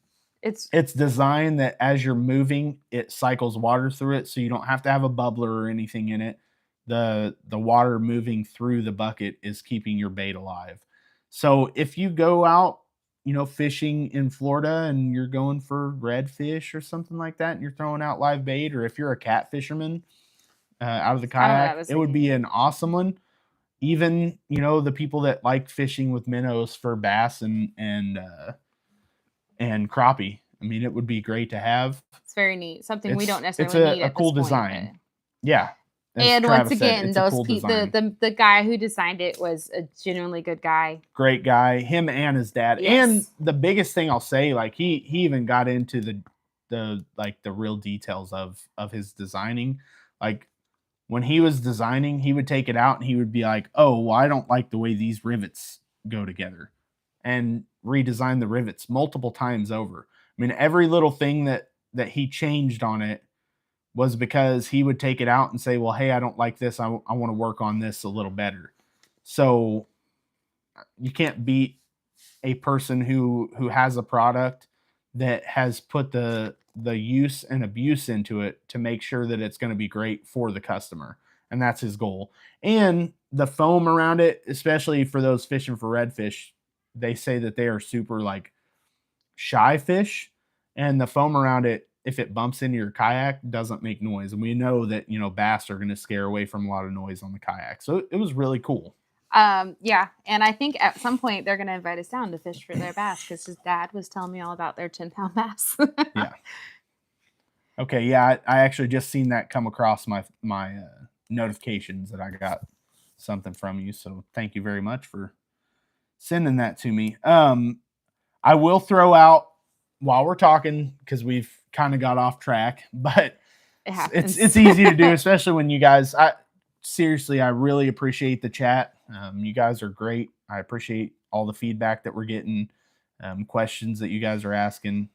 it's designed that as you're moving, it cycles water through it, so you don't have to have a bubbler or anything in it. The water moving through the bucket is keeping your bait alive. So if you go out, fishing in Florida and you're going for redfish or something like that, and you're throwing out live bait, or if you're a cat fisherman out of the kayak, it would be an awesome one. Even, the people that like fishing with minnows for bass and crappie. I mean, it would be great to have. It's very neat. Something we don't necessarily need. It's a cool design. Yeah. And once again, the guy who designed it was a genuinely good guy. Great guy. Him and his dad. Yes. And the biggest thing I'll say, like he even got into the real details of his designing. Like when he was designing, he would take it out and he would be like, oh, well, I don't like the way these rivets go together. And redesign the rivets multiple times over. I mean, every little thing that he changed on it was because he would take it out and say, well, hey, I don't like this. I want to work on this a little better. So you can't beat a person who has a product that has put the use and abuse into it to make sure that it's going to be great for the customer. And that's his goal. And the foam around it, especially for those fishing for redfish, they say that they are super like shy fish, and the foam around it, if it bumps into your kayak, doesn't make noise. And we know that, bass are going to scare away from a lot of noise on the kayak. So it was really cool. Yeah. And I think at some point they're going to invite us down to fish for their bass because his dad was telling me all about their 10-pound bass. Yeah. Okay, yeah, I actually just seen that come across my notifications that I got something from you. So thank you very much for sending that to me. I will throw out while we're talking because we've kind of got off track, but It happens. it's easy to do, especially when you guys. Seriously, I really appreciate the chat. You guys are great. I appreciate all the feedback that we're getting, questions that you guys are asking.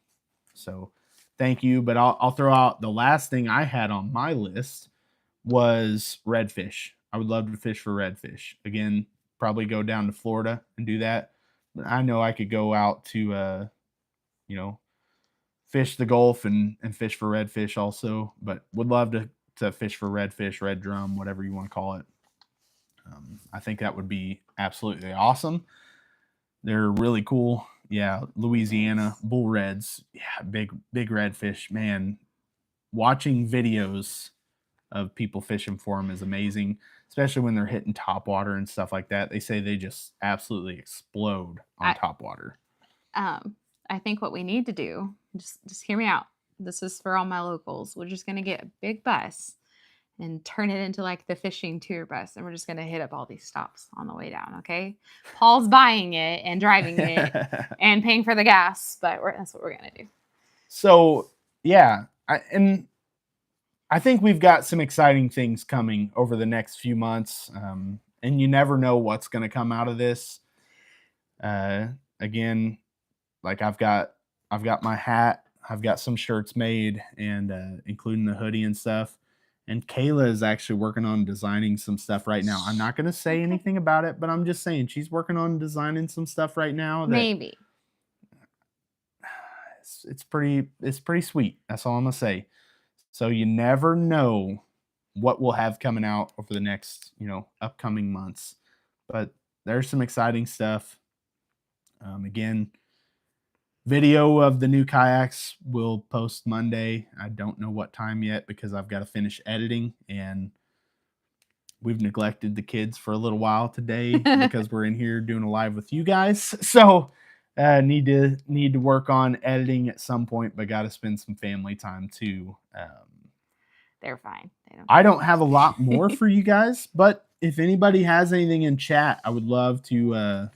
So thank you. But I'll throw out the last thing I had on my list was redfish. I would love to fish for redfish. Again, probably go down to Florida and do that. But I know I could go out to you know, fish the Gulf and fish for redfish also, but would love to fish for redfish, red drum, whatever you want to call it. I think that would be absolutely awesome. They're really cool. Yeah, Louisiana bull reds. Yeah, big redfish. Man, watching videos of people fishing for them is amazing, especially when they're hitting top water and stuff like that. They say they just absolutely explode on top water. I think what we need to do, just hear me out. This is for all my locals. We're just gonna get a big bus and turn it into like the fishing tour bus, and we're just gonna hit up all these stops on the way down. Okay, Paul's buying it and driving it and paying for the gas, but that's what we're gonna do. So yeah, I think we've got some exciting things coming over the next few months, and you never know what's going to come out of this. Again, like I've got my hat, I've got some shirts made, and including the hoodie and stuff. And Kayla is actually working on designing some stuff right now. I'm not going to say anything about it, but I'm just saying she's working on designing some stuff right now. Maybe it's pretty sweet. That's all I'm gonna say. So you never know what we'll have coming out over the next, upcoming months. But there's some exciting stuff. Again, video of the new kayaks will post Monday. I don't know what time yet because I've got to finish editing, and we've neglected the kids for a little while today because we're in here doing a live with you guys. So need to work on editing at some point, but got to spend some family time too. They're fine. I don't have a lot more for you guys, but if anybody has anything in chat, I would love to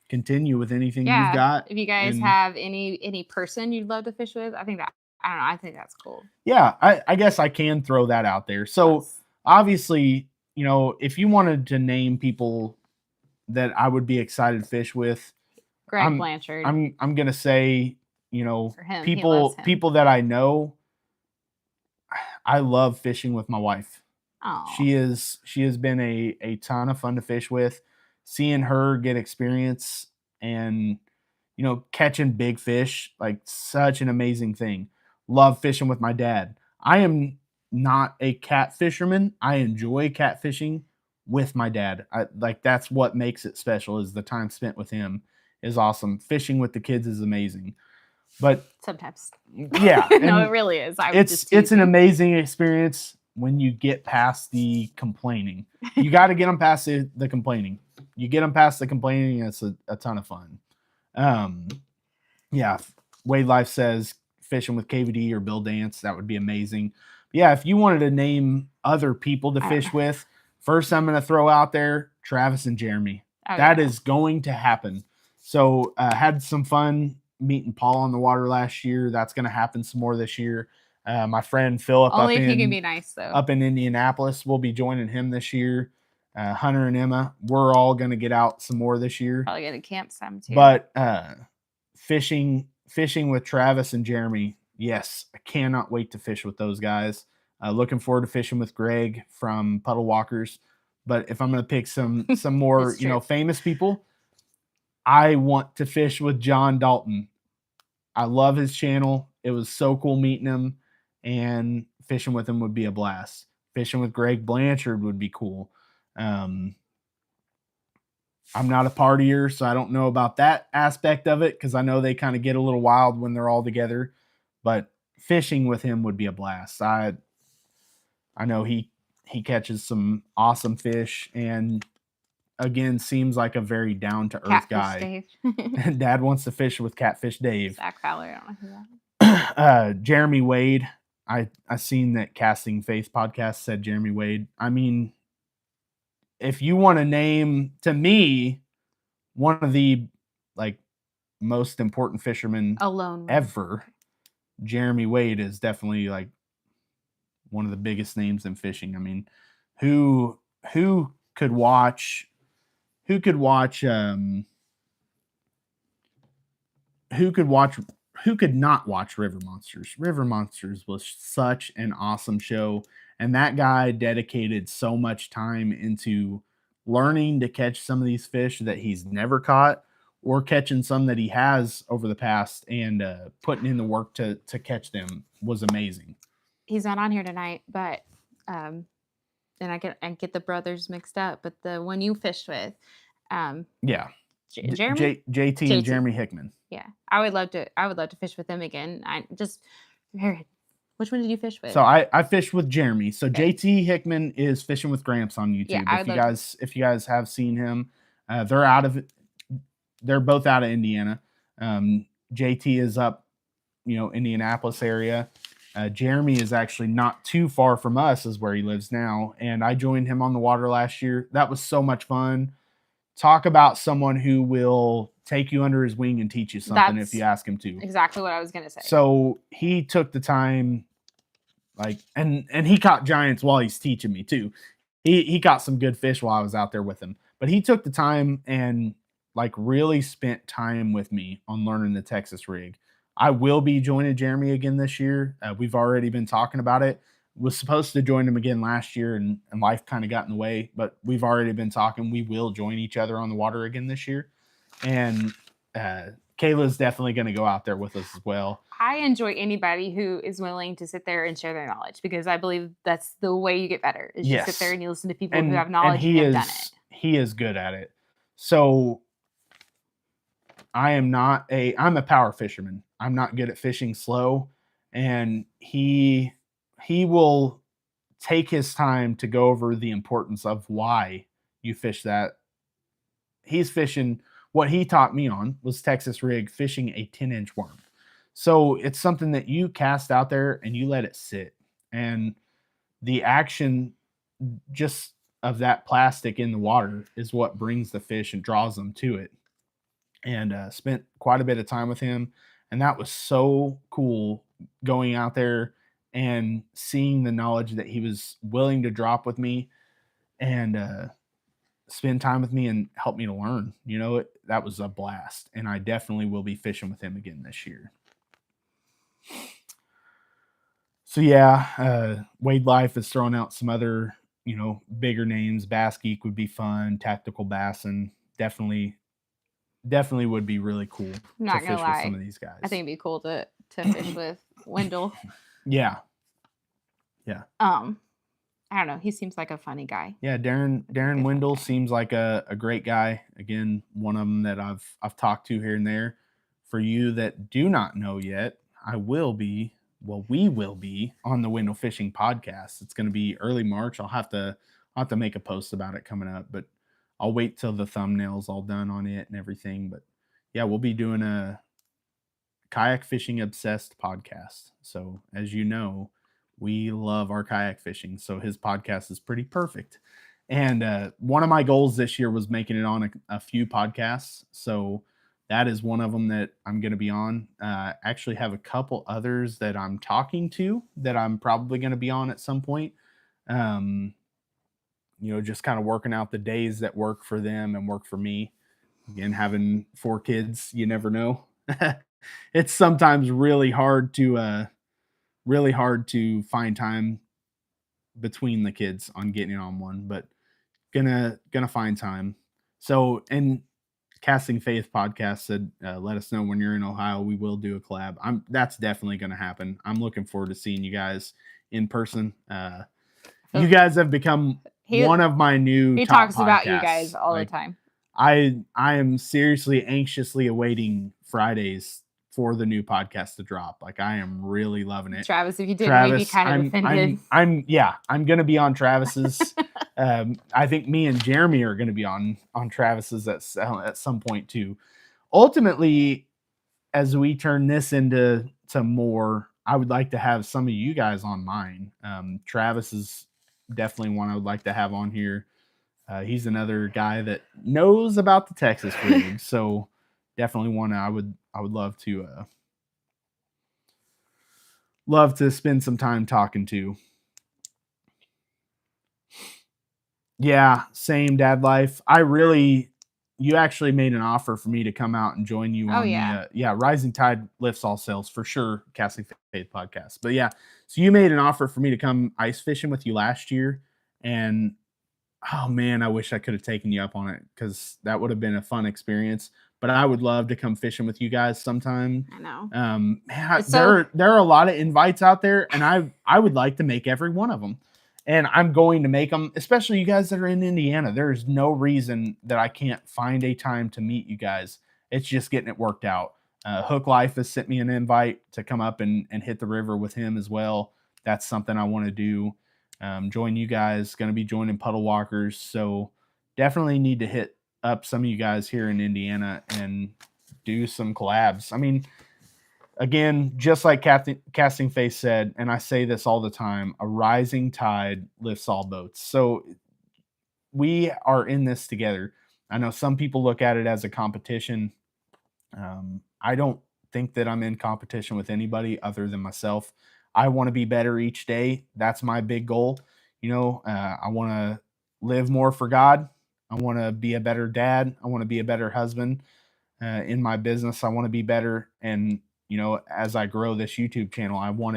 continue with anything you've got. If you guys have any person you'd love to fish with, I don't know. I think that's cool. Yeah, I guess I can throw that out there. So obviously, if you wanted to name people that I would be excited to fish with, Greg Blanchard. I'm gonna say, people that I know. I love fishing with my wife. Oh. She has been a ton of fun to fish with. Seeing her get experience and catching big fish, like such an amazing thing. Love fishing with my dad. I am not a cat fisherman. I enjoy catfishing with my dad. That's what makes it special, is the time spent with him is awesome. Fishing with the kids is amazing. But sometimes, yeah, no, it really is. It's an amazing experience when you get past the complaining. You got to get them past the complaining. You get them past the complaining, and it's a ton of fun. Yeah, Wade Life says fishing with KVD or Bill Dance, that would be amazing. But yeah, if you wanted to name other people to fish with, first I'm going to throw out there Travis and Jeremy. That is going to happen. So had some fun meeting Paul on the water last year. That's going to happen some more this year. My friend Philip, only if he can be nice though, up in Indianapolis, we'll be joining him this year. Hunter and Emma, we're all going to get out some more this year. Probably get a camp some too. But fishing with Travis and Jeremy, yes, I cannot wait to fish with those guys. Looking forward to fishing with Greg from Puddle Walkers. But if I'm going to pick some more famous people, I want to fish with John Dalton. I love his channel. It was so cool meeting him, and fishing with him would be a blast. Fishing with Greg Blanchard would be cool. I'm not a partier, so I don't know about that aspect of it, because I know they kind of get a little wild when they're all together. But fishing with him would be a blast. I know he catches some awesome fish, and again, seems like a very down-to-earth guy. Dad wants to fish with Catfish Dave. Zach Fowler, I don't know who that is. Jeremy Wade, I seen that Casting Faith podcast said Jeremy Wade. I mean, if you want to name, to me, one of the like most important fishermen Alone. ever, Jeremy Wade is definitely like one of the biggest names in fishing. I mean, who could watch who could not watch River Monsters? River Monsters was such an awesome show, and that guy dedicated so much time into learning to catch some of these fish that he's never caught, or catching some that he has over the past, and putting in the work to catch them was amazing. He's not on here tonight, but and I get the brothers mixed up, but the one you fished with, Yeah, Jeremy, JT and Jeremy Hickman. Yeah, I would love to fish with them again. Which one did you fish with? So I fished with Jeremy. So okay. JT Hickman is fishing with Gramps on YouTube. Yeah, if you guys have seen him, they're both out of Indiana. JT is up, Indianapolis area. Jeremy is actually not too far from us, is where he lives now. And I joined him on the water last year. That was so much fun. Talk about someone who will take you under his wing and teach you something if you ask him to. Exactly what I was going to say. So he took the time, and he caught giants while he's teaching me too. He caught some good fish while I was out there with him. But he took the time and really spent time with me on learning the Texas rig. I will be joining Jeremy again this year. We've already been talking about it. Was supposed to join him again last year, and life kind of got in the way, but we've already been talking. We will join each other on the water again this year. And Kayla's definitely going to go out there with us as well. I enjoy anybody who is willing to sit there and share their knowledge, because I believe that's the way you get better. Is you sit there and you listen to people who have knowledge and have done it. He is good at it. So I'm a power fisherman. I'm not good at fishing slow, and he will take his time to go over the importance of why you fish that. He's fishing, what he taught me on was Texas rig, fishing a 10-inch worm. So it's something that you cast out there and you let it sit. And the action just of that plastic in the water is what brings the fish and draws them to it. And spent quite a bit of time with him. And that was so cool, going out there and seeing the knowledge that he was willing to drop with me and spend time with me and help me to learn. That was a blast. And I definitely will be fishing with him again this year. So yeah, Wade Life is throwing out some other, bigger names. Bass Geek would be fun. Tactical Bassin definitely would be really cool to fish with some of these guys. I think it'd be cool to fish with Wendell. Yeah. I don't know. He seems like a funny guy. Yeah, Darren Wendell seems like a great guy. Again, one of them that I've talked to here and there. For you that do not know yet, we will be on the Wendell Fishing Podcast. It's going to be early March. I'll have to make a post about it coming up, but I'll wait till the thumbnail's all done on it and everything. But yeah, we'll be doing a kayak fishing obsessed podcast. So as you know, we love our kayak fishing. So his podcast is pretty perfect. And one of my goals this year was making it on a few podcasts. So that is one of them that I'm going to be on. Actually have a couple others that I'm talking to that I'm probably going to be on at some point. Just kind of working out the days that work for them and work for me. Again, having 4 kids, you never know. It's sometimes really hard to find time between the kids on getting on one, but gonna find time. So, and Casting Faith podcast said, let us know when you're in Ohio. We will do a collab. That's definitely going to happen. I'm looking forward to seeing you guys in person. You guys have become one of my new He top talks podcasts. About you guys all the time. I am seriously anxiously awaiting Fridays for the new podcast to drop. I am really loving it. Travis, if you didn't, we'd be kind of offended. I'm going to be on Travis's. I think me and Jeremy are going to be on Travis's at some point too. Ultimately, as we turn this into more I would like to have some of you guys on mine. Travis is definitely one I would like to have on here. He's another guy that knows about the Texas rig, so definitely one I would love to spend some time talking to. Yeah, same, Dad Life. You actually made an offer for me to come out and join you on the Rising Tide Lifts All Sails for sure, Casting Faith podcast. But yeah, so you made an offer for me to come ice fishing with you last year, and oh man, I wish I could have taken you up on it because that would have been a fun experience. But I would love to come fishing with you guys sometime. I know. Man, there are a lot of invites out there, and I would like to make every one of them. And I'm going to make them, especially you guys that are in Indiana. There is no reason that I can't find a time to meet you guys. It's just getting it worked out. Hook Life has sent me an invite to come up and hit the river with him as well. That's something I want to do. Join you guys. Going to be joining Puddle Walkers. So definitely need to hit up some of you guys here in Indiana and do some collabs. I mean, again, just like Casting Face said, and I say this all the time, a rising tide lifts all boats. So we are in this together. I know some people look at it as a competition. I don't think that I'm in competition with anybody other than myself. I want to be better each day. That's my big goal. I want to live more for God. I want to be a better dad. I want to be a better husband in my business. I want to be better. And, as I grow this YouTube channel, I want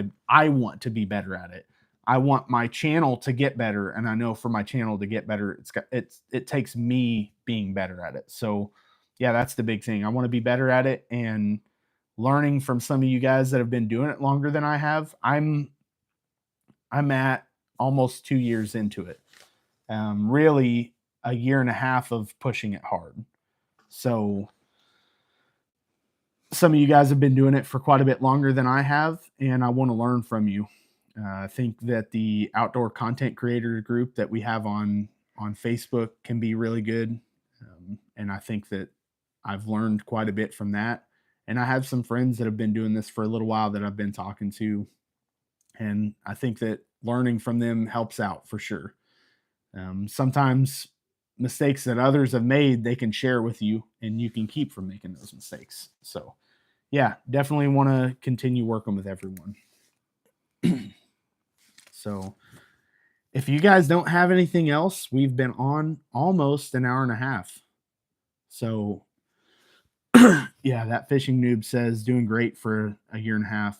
to be better at it. I want my channel to get better. And I know for my channel to get better, it takes me being better at it. So yeah, that's the big thing. I want to be better at it, and learning from some of you guys that have been doing it longer than I have. I'm at almost 2 years into it. Really a year and a half of pushing it hard. So some of you guys have been doing it for quite a bit longer than I have, and I want to learn from you. I think that the outdoor content creator group that we have on Facebook can be really good. And I think that I've learned quite a bit from that. And I have some friends that have been doing this for a little while that I've been talking to. And I think that learning from them helps out for sure. Sometimes mistakes that others have made, they can share with you, and you can keep from making those mistakes. So yeah, definitely want to continue working with everyone. So if you guys don't have anything else, we've been on almost an hour and a half. So yeah, that fishing noob says doing great for a year and a half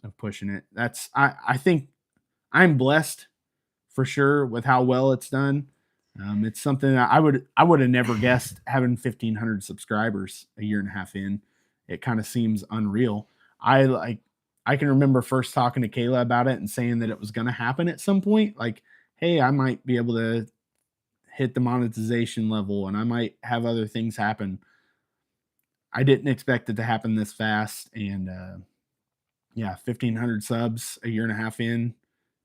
of pushing it. I think I'm blessed for sure with how well it's done. It's something that I would have never guessed, having 1,500 subscribers a year and a half in. It kind of seems unreal. I can remember first talking to Kayla about it and saying that it was going to happen at some point. Like, hey, I might be able to hit the monetization level and I might have other things happen. I didn't expect it to happen this fast. And yeah, 1,500 subs a year and a half in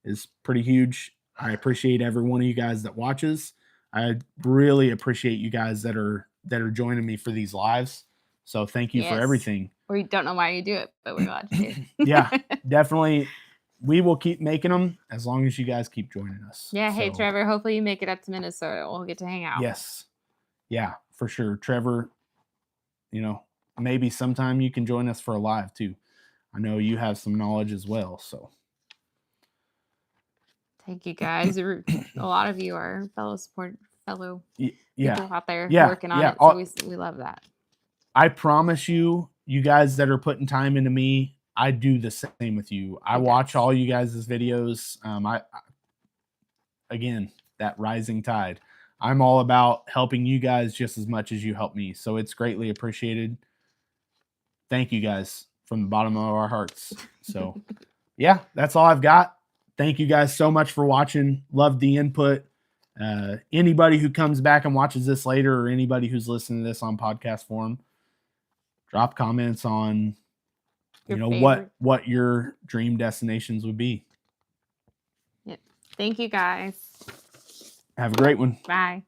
is pretty huge. I appreciate every one of you guys that watches. I really appreciate you guys that are joining me for these lives. So thank you for everything. Or you don't know why you do it, but we're glad you do. Yeah, definitely. We will keep making them as long as you guys keep joining us. Yeah. Hey, Trevor, hopefully you make it up to Minnesota. We'll get to hang out. Yes. Yeah, for sure. Trevor, maybe sometime you can join us for a live too. I know you have some knowledge as well. So thank you guys. A lot of you are fellow people out there working on it. So we love that. I promise you, you guys that are putting time into me, I do the same with you. I watch all you guys' videos. Again, that rising tide. I'm all about helping you guys just as much as you help me. So it's greatly appreciated. Thank you guys from the bottom of our hearts. So yeah, that's all I've got. Thank you guys so much for watching. Love the input. Anybody who comes back and watches this later, or anybody who's listening to this on podcast form, drop comments on what your dream destinations would be. Yep. Thank you guys. Have a great one. Bye.